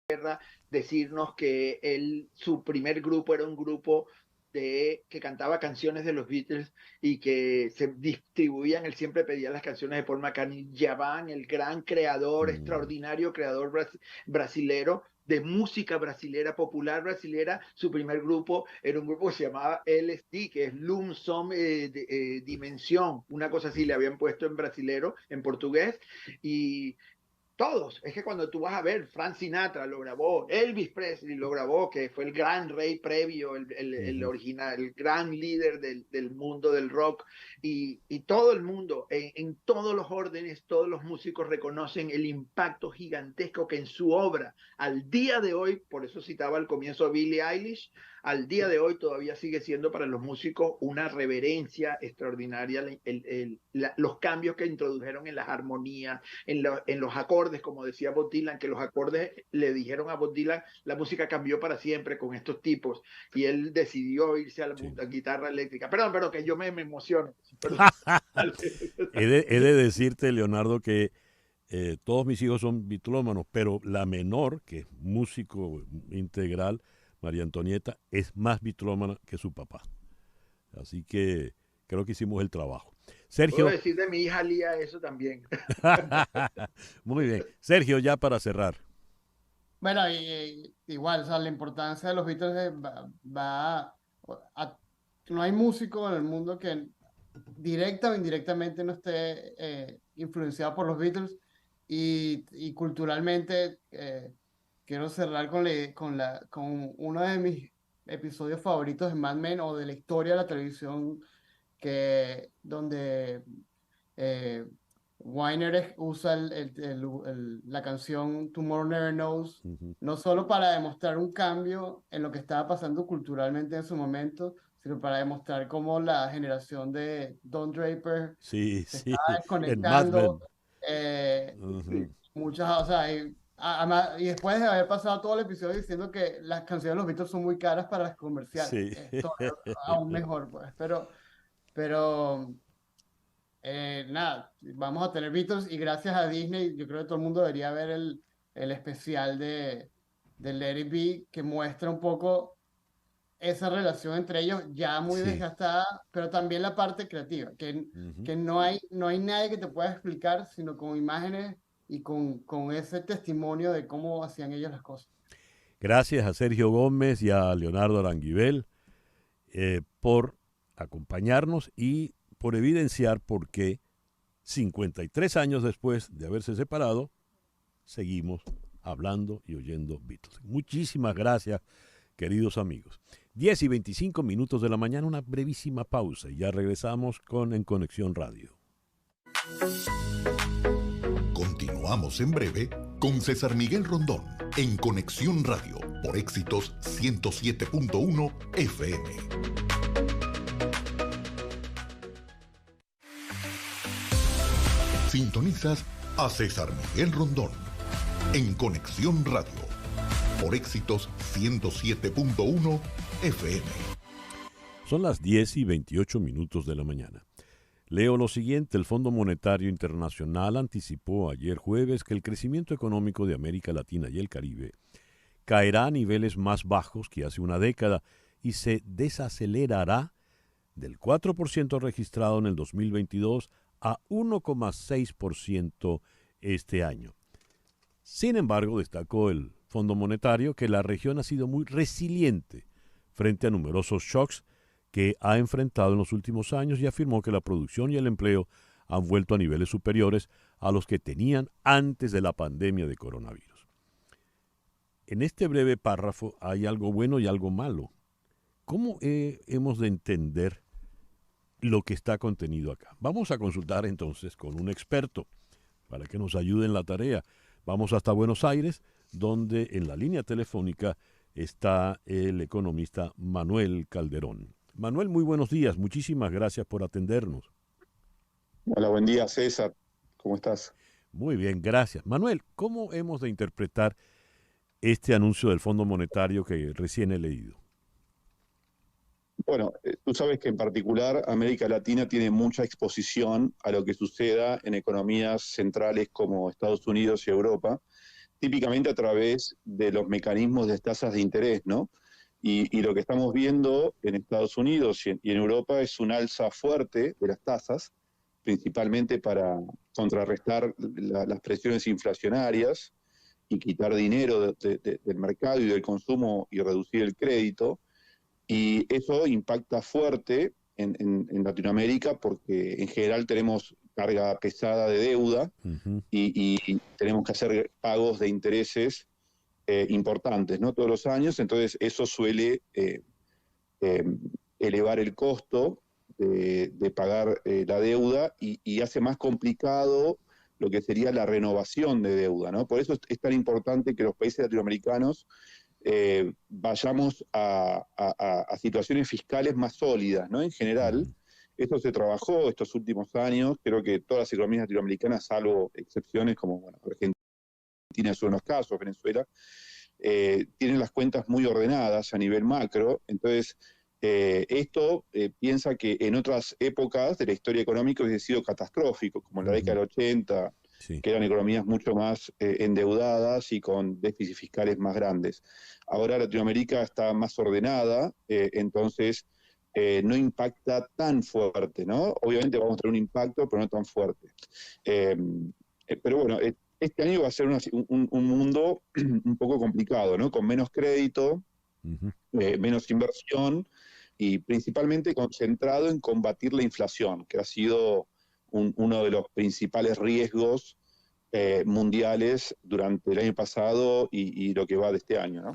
Guerra decirnos que su primer grupo era un grupo que cantaba canciones de los Beatles y que se distribuían. Él siempre pedía las canciones de Paul McCartney. Javan, el gran creador, extraordinario creador brasilero, de música brasilera, popular brasilera, su primer grupo era un grupo que se llamaba LSD, que es Lump Sum Dimensión, una cosa así le habían puesto en brasilero, en portugués. Y todos. Es que cuando tú vas a ver, Frank Sinatra lo grabó, Elvis Presley lo grabó, que fue el gran rey previo, el original, el gran líder del mundo del rock, y todo el mundo, en todos los órdenes, todos los músicos reconocen el impacto gigantesco que en su obra, al día de hoy, por eso citaba al comienzo a Billie Eilish, al día de hoy todavía sigue siendo para los músicos una reverencia extraordinaria los cambios que introdujeron en las armonías, en los acordes, como decía Bob Dylan, que los acordes le dijeron a Bob Dylan, la música cambió para siempre con estos tipos, y él decidió irse a la guitarra eléctrica. Perdón, que yo me emociono. He de decirte, Leonardo, que todos mis hijos son bitlómanos, pero la menor, que es músico integral, María Antonieta, es más bitlómana que su papá. Así que creo que hicimos el trabajo. Sergio. Puedo decir de mi hija Lía eso también. Muy bien. Sergio, ya para cerrar. Bueno, igual, o sea, la importancia de los Beatles no hay músico en el mundo que directa o indirectamente no esté influenciado por los Beatles, y culturalmente quiero cerrar con uno de mis episodios favoritos de Mad Men, o de la historia de la televisión, donde Weiner usa la canción Tomorrow Never Knows, no solo para demostrar un cambio en lo que estaba pasando culturalmente en su momento, sino para demostrar cómo la generación de Don Draper se estaba desconectando. Muchas, o sea, y después de haber pasado todo el episodio diciendo que las canciones de los Beatles son muy caras para las comerciales, esto aún mejor, pues. Pero nada, vamos a tener Beatles, y gracias a Disney yo creo que todo el mundo debería ver el especial de Let It Be, que muestra un poco esa relación entre ellos ya muy desgastada, pero también la parte creativa, que no hay nadie que te pueda explicar, sino con imágenes y con ese testimonio de cómo hacían ellos las cosas. Gracias a Sergio Gómez y a Leonardo Aranguibel por acompañarnos y por evidenciar por qué 53 años después de haberse separado, seguimos hablando y oyendo Beatles. Muchísimas gracias, queridos amigos. 10:25 de la mañana, una brevísima pausa, y ya regresamos En Conexión Radio. Continuamos en breve con César Miguel Rondón en Conexión Radio por Éxitos 107.1 FM. Sintonizas a César Miguel Rondón en Conexión Radio por Éxitos 107.1 FM. Son las 10:28 de la mañana. Leo lo siguiente: el Fondo Monetario Internacional anticipó ayer jueves que el crecimiento económico de América Latina y el Caribe caerá a niveles más bajos que hace una década y se desacelerará del 4% registrado en el 2022 a 1,6% este año. Sin embargo, destacó el Fondo Monetario que la región ha sido muy resiliente frente a numerosos shocks que ha enfrentado en los últimos años, y afirmó que la producción y el empleo han vuelto a niveles superiores a los que tenían antes de la pandemia de coronavirus. En este breve párrafo hay algo bueno y algo malo. ¿Cómo hemos de entender lo que está contenido acá? Vamos a consultar entonces con un experto para que nos ayude en la tarea. Vamos hasta Buenos Aires, donde en la línea telefónica está el economista Manuel Calderón. Manuel, muy buenos días. Muchísimas gracias por atendernos. Hola, buen día, César. ¿Cómo estás? Muy bien, gracias. Manuel, ¿cómo hemos de interpretar este anuncio del Fondo Monetario que recién he leído? Bueno, tú sabes que en particular América Latina tiene mucha exposición a lo que suceda en economías centrales como Estados Unidos y Europa, típicamente a través de los mecanismos de tasas de interés, ¿no? Y lo que estamos viendo en Estados Unidos y en Europa es un alza fuerte de las tasas, principalmente para contrarrestar las presiones inflacionarias y quitar dinero del mercado y del consumo y reducir el crédito. Y eso impacta fuerte en Latinoamérica, porque en general tenemos carga pesada de deuda y tenemos que hacer pagos de intereses importantes, ¿no? Todos los años, entonces eso suele elevar el costo de pagar la deuda y hace más complicado lo que sería la renovación de deuda, ¿no? Por eso es tan importante que los países latinoamericanos vayamos a situaciones fiscales más sólidas, ¿no? En general, esto se trabajó estos últimos años, creo que todas las economías latinoamericanas, salvo excepciones como bueno, Argentina es uno de los casos, Venezuela, tienen las cuentas muy ordenadas a nivel macro, entonces esto piensa que en otras épocas de la historia económica hubiese sido catastrófico, como en la década del 80, que eran economías mucho más endeudadas y con déficits fiscales más grandes. Ahora Latinoamérica está más ordenada, entonces no impacta tan fuerte, ¿no? Obviamente vamos a tener un impacto, pero no tan fuerte. Pero bueno, este año va a ser un mundo un poco complicado, ¿no? Con menos crédito, menos inversión y principalmente concentrado en combatir la inflación, que ha sido uno de los principales riesgos mundiales durante el año pasado y lo que va de este año, ¿no?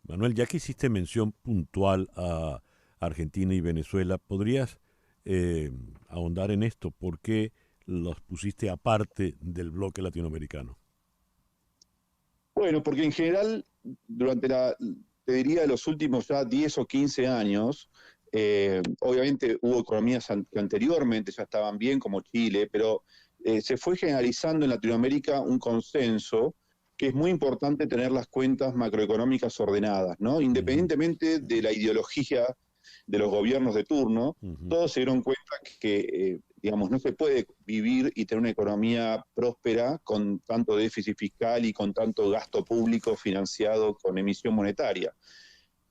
Manuel, ya que hiciste mención puntual a Argentina y Venezuela, ¿podrías ahondar en esto? ¿Por qué los pusiste aparte del bloque latinoamericano? Bueno, porque en general, durante te diría, los últimos ya 10 o 15 años, obviamente hubo economías que anteriormente ya estaban bien, como Chile, pero se fue generalizando en Latinoamérica un consenso que es muy importante tener las cuentas macroeconómicas ordenadas, ¿no? Independientemente de la ideología de los gobiernos de turno, todos se dieron cuenta que, digamos, no se puede vivir y tener una economía próspera con tanto déficit fiscal y con tanto gasto público financiado con emisión monetaria.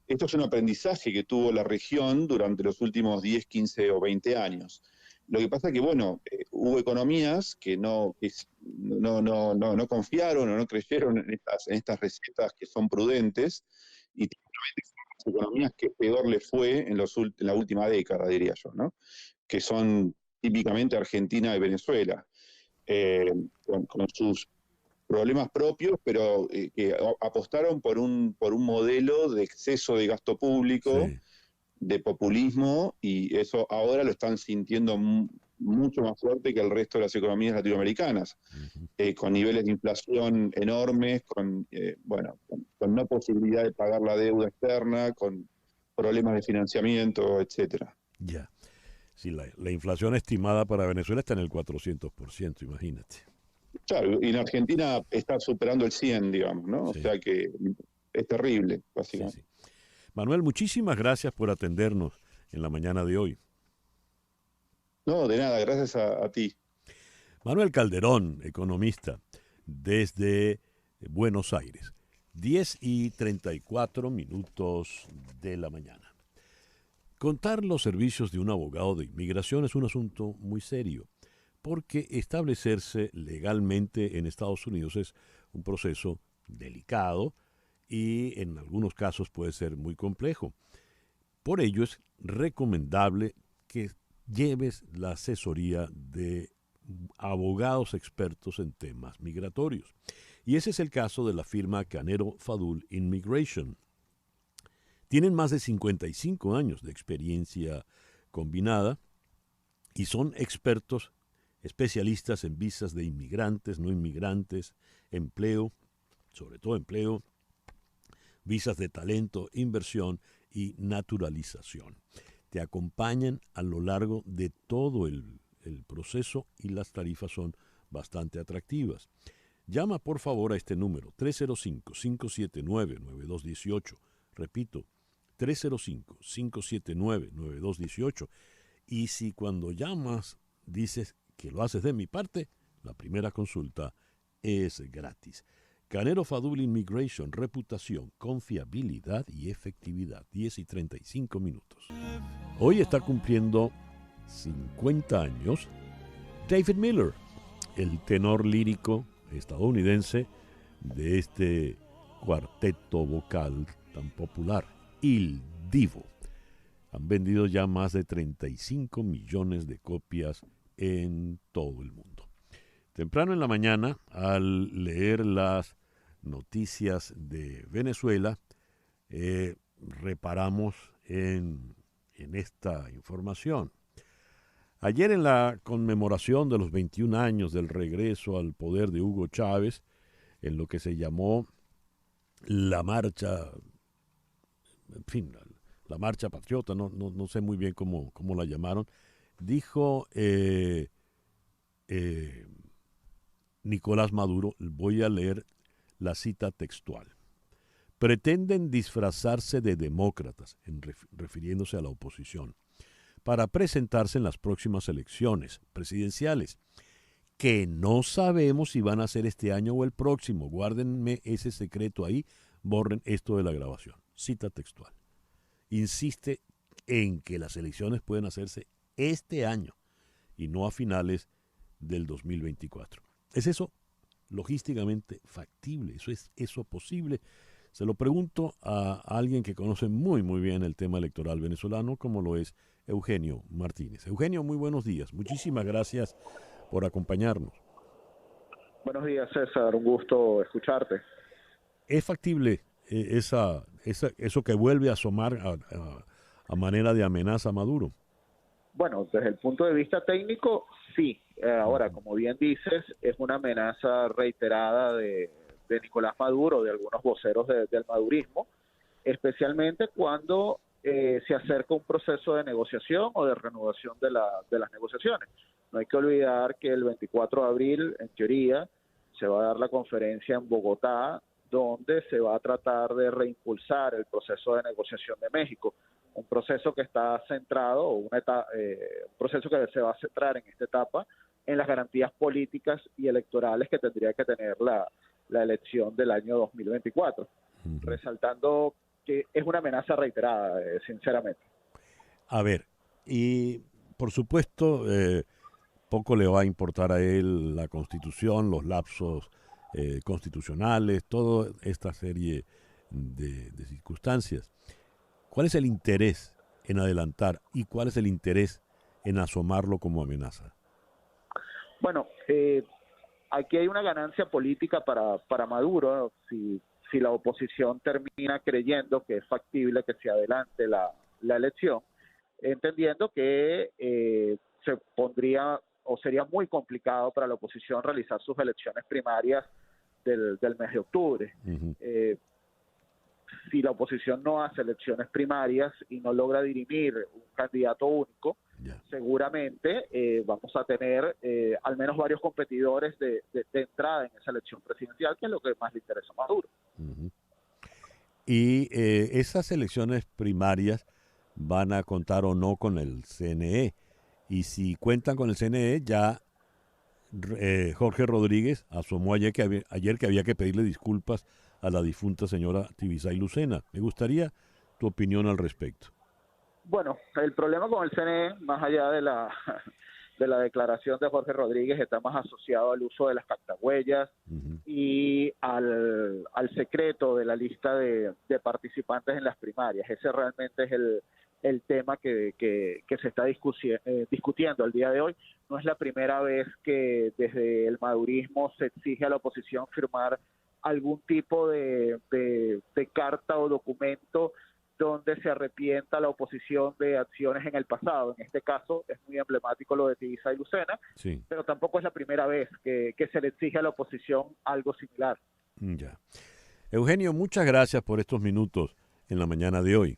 Esto es un aprendizaje que tuvo la región durante los últimos 10, 15 o 20 años. Lo que pasa es que, bueno, hubo economías que no confiaron o no creyeron en estas recetas que son prudentes y las economías que peor le fue en la última década, diría yo, ¿no? Que son típicamente Argentina y Venezuela, con sus problemas propios, pero que apostaron por un modelo de exceso de gasto público, de populismo, y eso ahora lo están sintiendo mucho más fuerte que el resto de las economías latinoamericanas, con niveles de inflación enormes, con no posibilidad de pagar la deuda externa, con problemas de financiamiento, etcétera. Ya. Sí, la inflación estimada para Venezuela está en el 400%, imagínate. Claro, y en Argentina está superando el 100, digamos, ¿no? Sí. O sea que es terrible, básicamente. Sí. Manuel, muchísimas gracias por atendernos en la mañana de hoy. No, de nada, gracias a ti. Manuel Calderón, economista, desde Buenos Aires. 10:34 de la mañana. Contar los servicios de un abogado de inmigración es un asunto muy serio, porque establecerse legalmente en Estados Unidos es un proceso delicado y en algunos casos puede ser muy complejo. Por ello es recomendable que lleves la asesoría de abogados expertos en temas migratorios. Y ese es el caso de la firma Canero Fadul Immigration. Tienen más de 55 años de experiencia combinada y son expertos especialistas en visas de inmigrantes, no inmigrantes, empleo, sobre todo empleo, visas de talento, inversión y naturalización. Te acompañan a lo largo de todo el proceso y las tarifas son bastante atractivas. Llama por favor a este número, 305-579-9218. Repito, 305-579-9218. Y si cuando llamas dices que lo haces de mi parte, la primera consulta es gratis. Canero Fadul Immigration, reputación, confiabilidad y efectividad. 10:35. Hoy está cumpliendo 50 años David Miller, el tenor lírico estadounidense de este cuarteto vocal tan popular, Il Divo. Han vendido ya más de 35 millones de copias en todo el mundo. Temprano en la mañana, al leer las noticias de Venezuela, reparamos en esta información. Ayer, en la conmemoración de los 21 años del regreso al poder de Hugo Chávez, en lo que se llamó la marcha, en fin, la marcha patriota, no sé muy bien cómo la llamaron, dijo Nicolás Maduro, voy a leer la cita textual: pretenden disfrazarse de demócratas, refiriéndose a la oposición, para presentarse en las próximas elecciones presidenciales, que no sabemos si van a ser este año o el próximo. Guárdenme ese secreto ahí, borren esto de la grabación. Cita textual. Insiste en que las elecciones pueden hacerse este año y no a finales del 2024. ¿Es eso logísticamente factible? ¿Es eso posible? Se lo pregunto a alguien que conoce muy bien el tema electoral venezolano, como lo es Eugenio Martínez. Eugenio, muy buenos días. Muchísimas gracias por acompañarnos. Buenos días, César. Un gusto escucharte. ¿Es factible eso que vuelve a asomar a manera de amenaza a Maduro? Bueno, desde el punto de vista técnico, sí. Ahora, como bien dices, es una amenaza reiterada de Nicolás Maduro, de algunos voceros del madurismo, especialmente cuando se acerca un proceso de negociación o de reanudación de las negociaciones. No hay que olvidar que el 24 de abril, en teoría, se va a dar la conferencia en Bogotá, donde se va a tratar de reimpulsar el proceso de negociación de México, un proceso que está centrado, un proceso que se va a centrar en esta etapa en las garantías políticas y electorales que tendría que tener la elección del año 2024, resaltando que es una amenaza reiterada, sinceramente. A ver, y por supuesto, poco le va a importar a él la Constitución, los lapsos constitucionales, toda esta serie de circunstancias. ¿Cuál es el interés en adelantar y cuál es el interés en asomarlo como amenaza? Bueno, aquí hay una ganancia política para Maduro, ¿no? Si la oposición termina creyendo que es factible que se adelante la elección, entendiendo que se pondría o sería muy complicado para la oposición realizar sus elecciones primarias del mes de octubre. Si la oposición no hace elecciones primarias y no logra dirimir un candidato único, seguramente vamos a tener al menos varios competidores de entrada en esa elección presidencial, que es lo que más le interesa a Maduro. Y esas elecciones primarias van a contar o no con el CNE. Y si cuentan con el CNE, ya Jorge Rodríguez asomó ayer que había que pedirle disculpas a la difunta señora Tibisay Lucena. Me gustaría tu opinión al respecto. Bueno, el problema con el CNE, más allá de la declaración de Jorge Rodríguez, está más asociado al uso de las captahuellas y al secreto de la lista de participantes en las primarias. Ese realmente es el tema que se está discutiendo el día de hoy. No es la primera vez que desde el madurismo se exige a la oposición firmar algún tipo de carta o documento donde se arrepienta la oposición de acciones en el pasado. En este caso es muy emblemático lo de Tibisay Lucena, pero tampoco es la primera vez que se le exige a la oposición algo similar. Ya. Eugenio, muchas gracias por estos minutos en la mañana de hoy.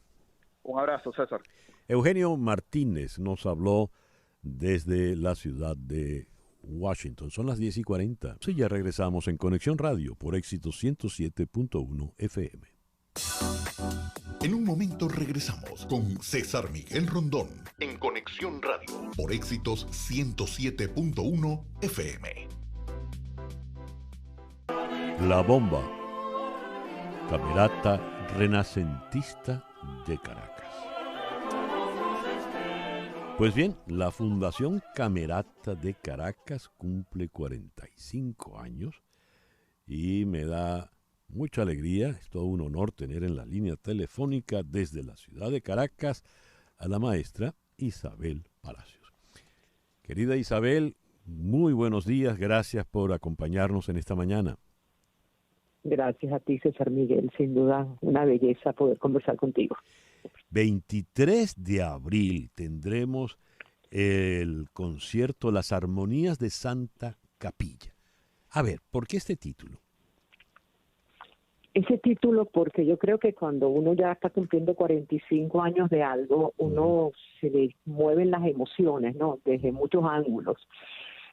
Un abrazo, César. Eugenio Martínez nos habló desde la ciudad de Washington. Son las 10:40. Sí, ya regresamos en Conexión Radio por Éxitos 107.1 FM. En un momento regresamos con César Miguel Rondón en Conexión Radio por Éxitos 107.1 FM. La Bomba, camerata renacentista de Caracas. Pues bien, la Fundación Camerata de Caracas cumple 45 años y me da mucha alegría, es todo un honor tener en la línea telefónica desde la ciudad de Caracas a la maestra Isabel Palacios. Querida Isabel, muy buenos días, gracias por acompañarnos en esta mañana. Gracias a ti, César Miguel, sin duda una belleza poder conversar contigo. 23 de abril tendremos el concierto Las Armonías de Santa Capilla. A ver, ¿por qué este título? Ese título porque yo creo que cuando uno ya está cumpliendo 45 años de algo, uno se le mueven las emociones, ¿no? Desde muchos ángulos.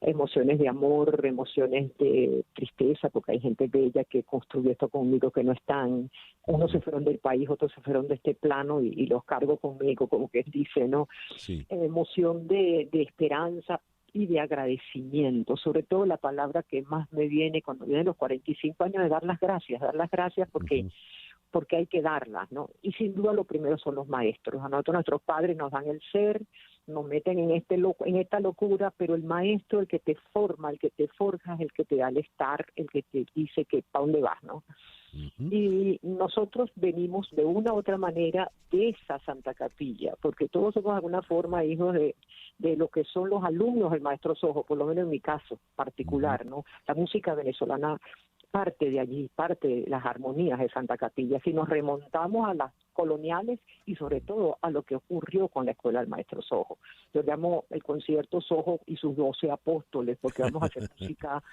Emociones de amor, emociones de tristeza, porque hay gente bella que construyó esto conmigo que no están. Unos se fueron del país, otros se fueron de este plano y los cargo conmigo, como que dice, ¿no? Sí. Emoción de esperanza y de agradecimiento, sobre todo la palabra que más me viene cuando vienen los 45 años de dar las gracias porque hay que darlas, ¿no? Y sin duda lo primero son los maestros. A nosotros nuestros padres nos dan el ser, nos meten en esta locura, pero el maestro, el que te forma, el que te forja, es el que te da el estar, el que te dice que para dónde vas, ¿no? Y nosotros venimos de una u otra manera de esa Santa Capilla, porque todos somos de alguna forma hijos de lo que son los alumnos del maestro Sojo, por lo menos en mi caso particular, ¿no? La música venezolana parte de allí, parte de las armonías de Santa Capilla. Si nos remontamos a las coloniales y sobre todo a lo que ocurrió con la escuela del maestro Sojo. Yo llamo el concierto Sojo y sus 12 apóstoles, porque vamos a hacer música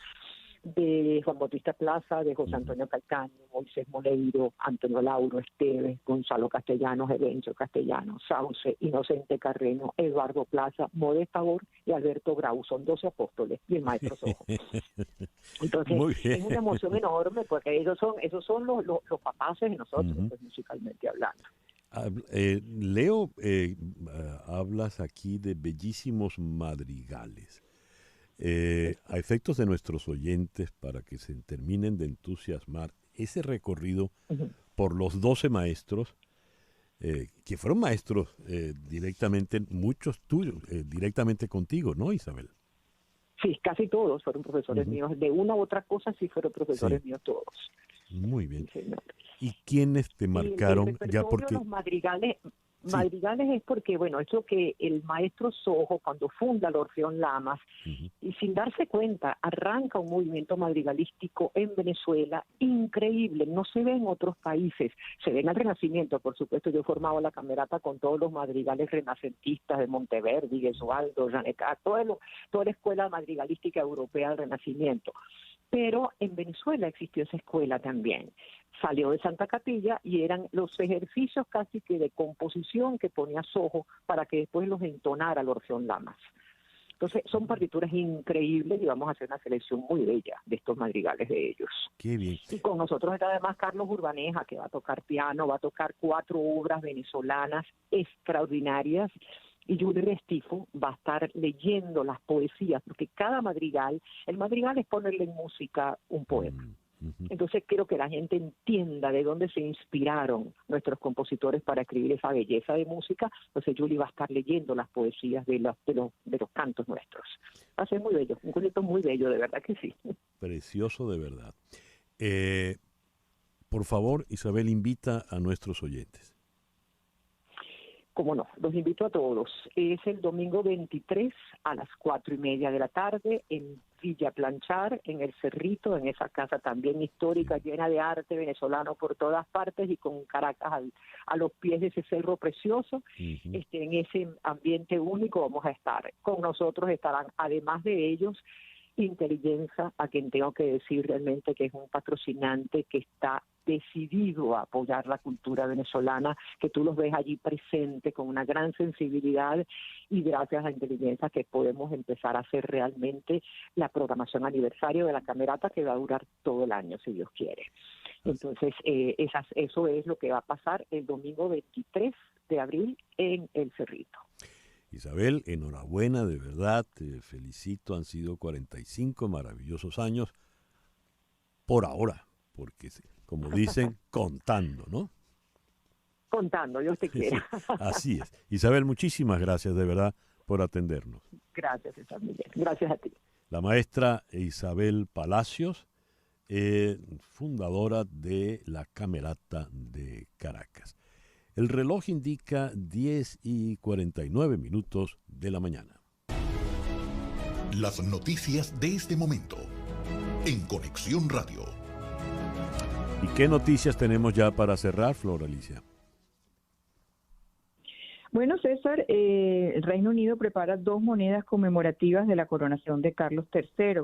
de Juan Bautista Plaza, de José Antonio Calcaño, Moisés Moleiro, Antonio Lauro Esteves, Gonzalo Castellanos, Evencio Castellanos, Sauce, Inocente Carreno, Eduardo Plaza, Modesta Bor y Alberto Grau. Son 12 apóstoles y el maestro Sojo. Entonces, es una emoción enorme porque esos son los papaces de nosotros, pues, musicalmente hablando. Leo, hablas aquí de bellísimos madrigales. A efectos de nuestros oyentes, para que se terminen de entusiasmar, ese recorrido por los 12 maestros, que fueron maestros directamente, muchos tuyos, directamente contigo, ¿no, Isabel? Sí, casi todos fueron profesores míos. De una u otra cosa sí fueron profesores míos todos. Muy bien. Sí, señor. ¿Y quiénes te marcaron? Ya porque los madrigales es porque, bueno, eso que el maestro Sojo, cuando funda el Orfeón Lamas, y sin darse cuenta, arranca un movimiento madrigalístico en Venezuela increíble, no se ve en otros países, se ve en el Renacimiento, por supuesto. Yo he formado la camerata con todos los madrigales renacentistas de Monteverdi, Gesualdo, Janecat, toda la escuela madrigalística europea del Renacimiento. Pero en Venezuela existió esa escuela también. Salió de Santa Capilla y eran los ejercicios casi que de composición que ponía Sojo para que después los entonara el Orfeón Lamas. Entonces son partituras increíbles y vamos a hacer una selección muy bella de estos madrigales de ellos. Qué bien. Y con nosotros está además Carlos Urbaneja, que va a tocar piano, va a tocar 4 obras venezolanas extraordinarias. Y Yuri Restifo va a estar leyendo las poesías, porque cada madrigal, el madrigal es ponerle en música un poema. Entonces quiero que la gente entienda de dónde se inspiraron nuestros compositores para escribir esa belleza de música. Entonces Yuri va a estar leyendo las poesías de los cantos nuestros. Va a ser muy bello, un concierto muy bello, de verdad que sí. Precioso de verdad. Por favor, Isabel, invita a nuestros oyentes. Cómo no, los invito a todos. Es el domingo 23 a las 4:30 de la tarde en Villa Planchar, en el Cerrito, en esa casa también histórica, llena de arte venezolano por todas partes y con Caracas a los pies de ese cerro precioso. En ese ambiente único vamos a estar. Con nosotros estarán, además de ellos, Inteligencia, a quien tengo que decir realmente que es un patrocinante que está decidido a apoyar la cultura venezolana, que tú los ves allí presentes con una gran sensibilidad, y gracias a Inteligencia que podemos empezar a hacer realmente la programación aniversario de la camerata, que va a durar todo el año, si Dios quiere. Entonces, eso es lo que va a pasar el domingo 23 de abril en El Cerrito. Isabel, enhorabuena, de verdad, te felicito, han sido 45 maravillosos años, por ahora, porque como dicen, contando, ¿no? Contando, Dios te quiera. Sí, así es. Isabel, muchísimas gracias, de verdad, por atendernos. Gracias, César Miguel. Gracias a ti. La maestra Isabel Palacios, fundadora de la Camerata de Caracas. El reloj indica 10:49 de la mañana. Las noticias de este momento en Conexión Radio. ¿Y qué noticias tenemos ya para cerrar, Flor Alicia? Bueno, César, el Reino Unido prepara 2 monedas conmemorativas de la coronación de Carlos III,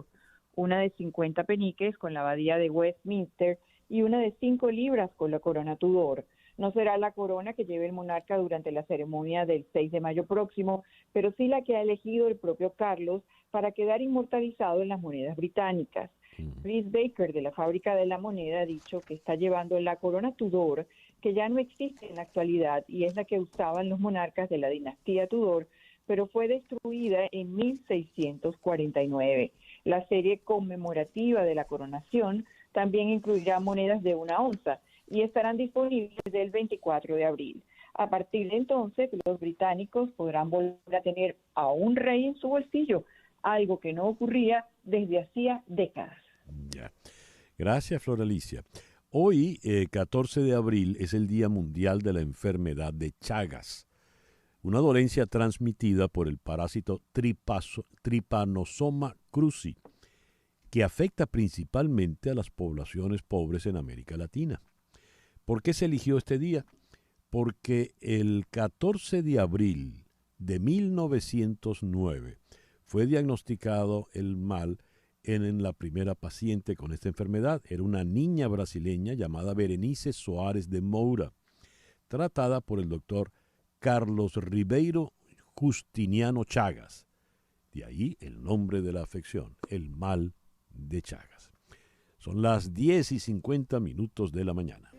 una de 50 peniques con la abadía de Westminster y una de 5 libras con la corona Tudor. No será la corona que lleve el monarca durante la ceremonia del 6 de mayo próximo, pero sí la que ha elegido el propio Carlos para quedar inmortalizado en las monedas británicas. Chris Baker, de la fábrica de la moneda, ha dicho que está llevando la corona Tudor, que ya no existe en la actualidad y es la que usaban los monarcas de la dinastía Tudor, pero fue destruida en 1649. La serie conmemorativa de la coronación también incluirá monedas de 1 onza y estarán disponibles del 24 de abril. A partir de entonces, los británicos podrán volver a tener a un rey en su bolsillo, algo que no ocurría desde hacía décadas. Ya. Gracias, Flor Alicia. Hoy, 14 de abril, es el Día Mundial de la Enfermedad de Chagas, una dolencia transmitida por el parásito Trypanosoma cruzi, que afecta principalmente a las poblaciones pobres en América Latina. ¿Por qué se eligió este día? Porque el 14 de abril de 1909 fue diagnosticado el mal en la primera paciente con esta enfermedad. Era una niña brasileña llamada Berenice Soares de Moura, tratada por el doctor Carlos Ribeiro Justiniano Chagas. De ahí el nombre de la afección, el mal de Chagas. Son las 10:50 de la mañana.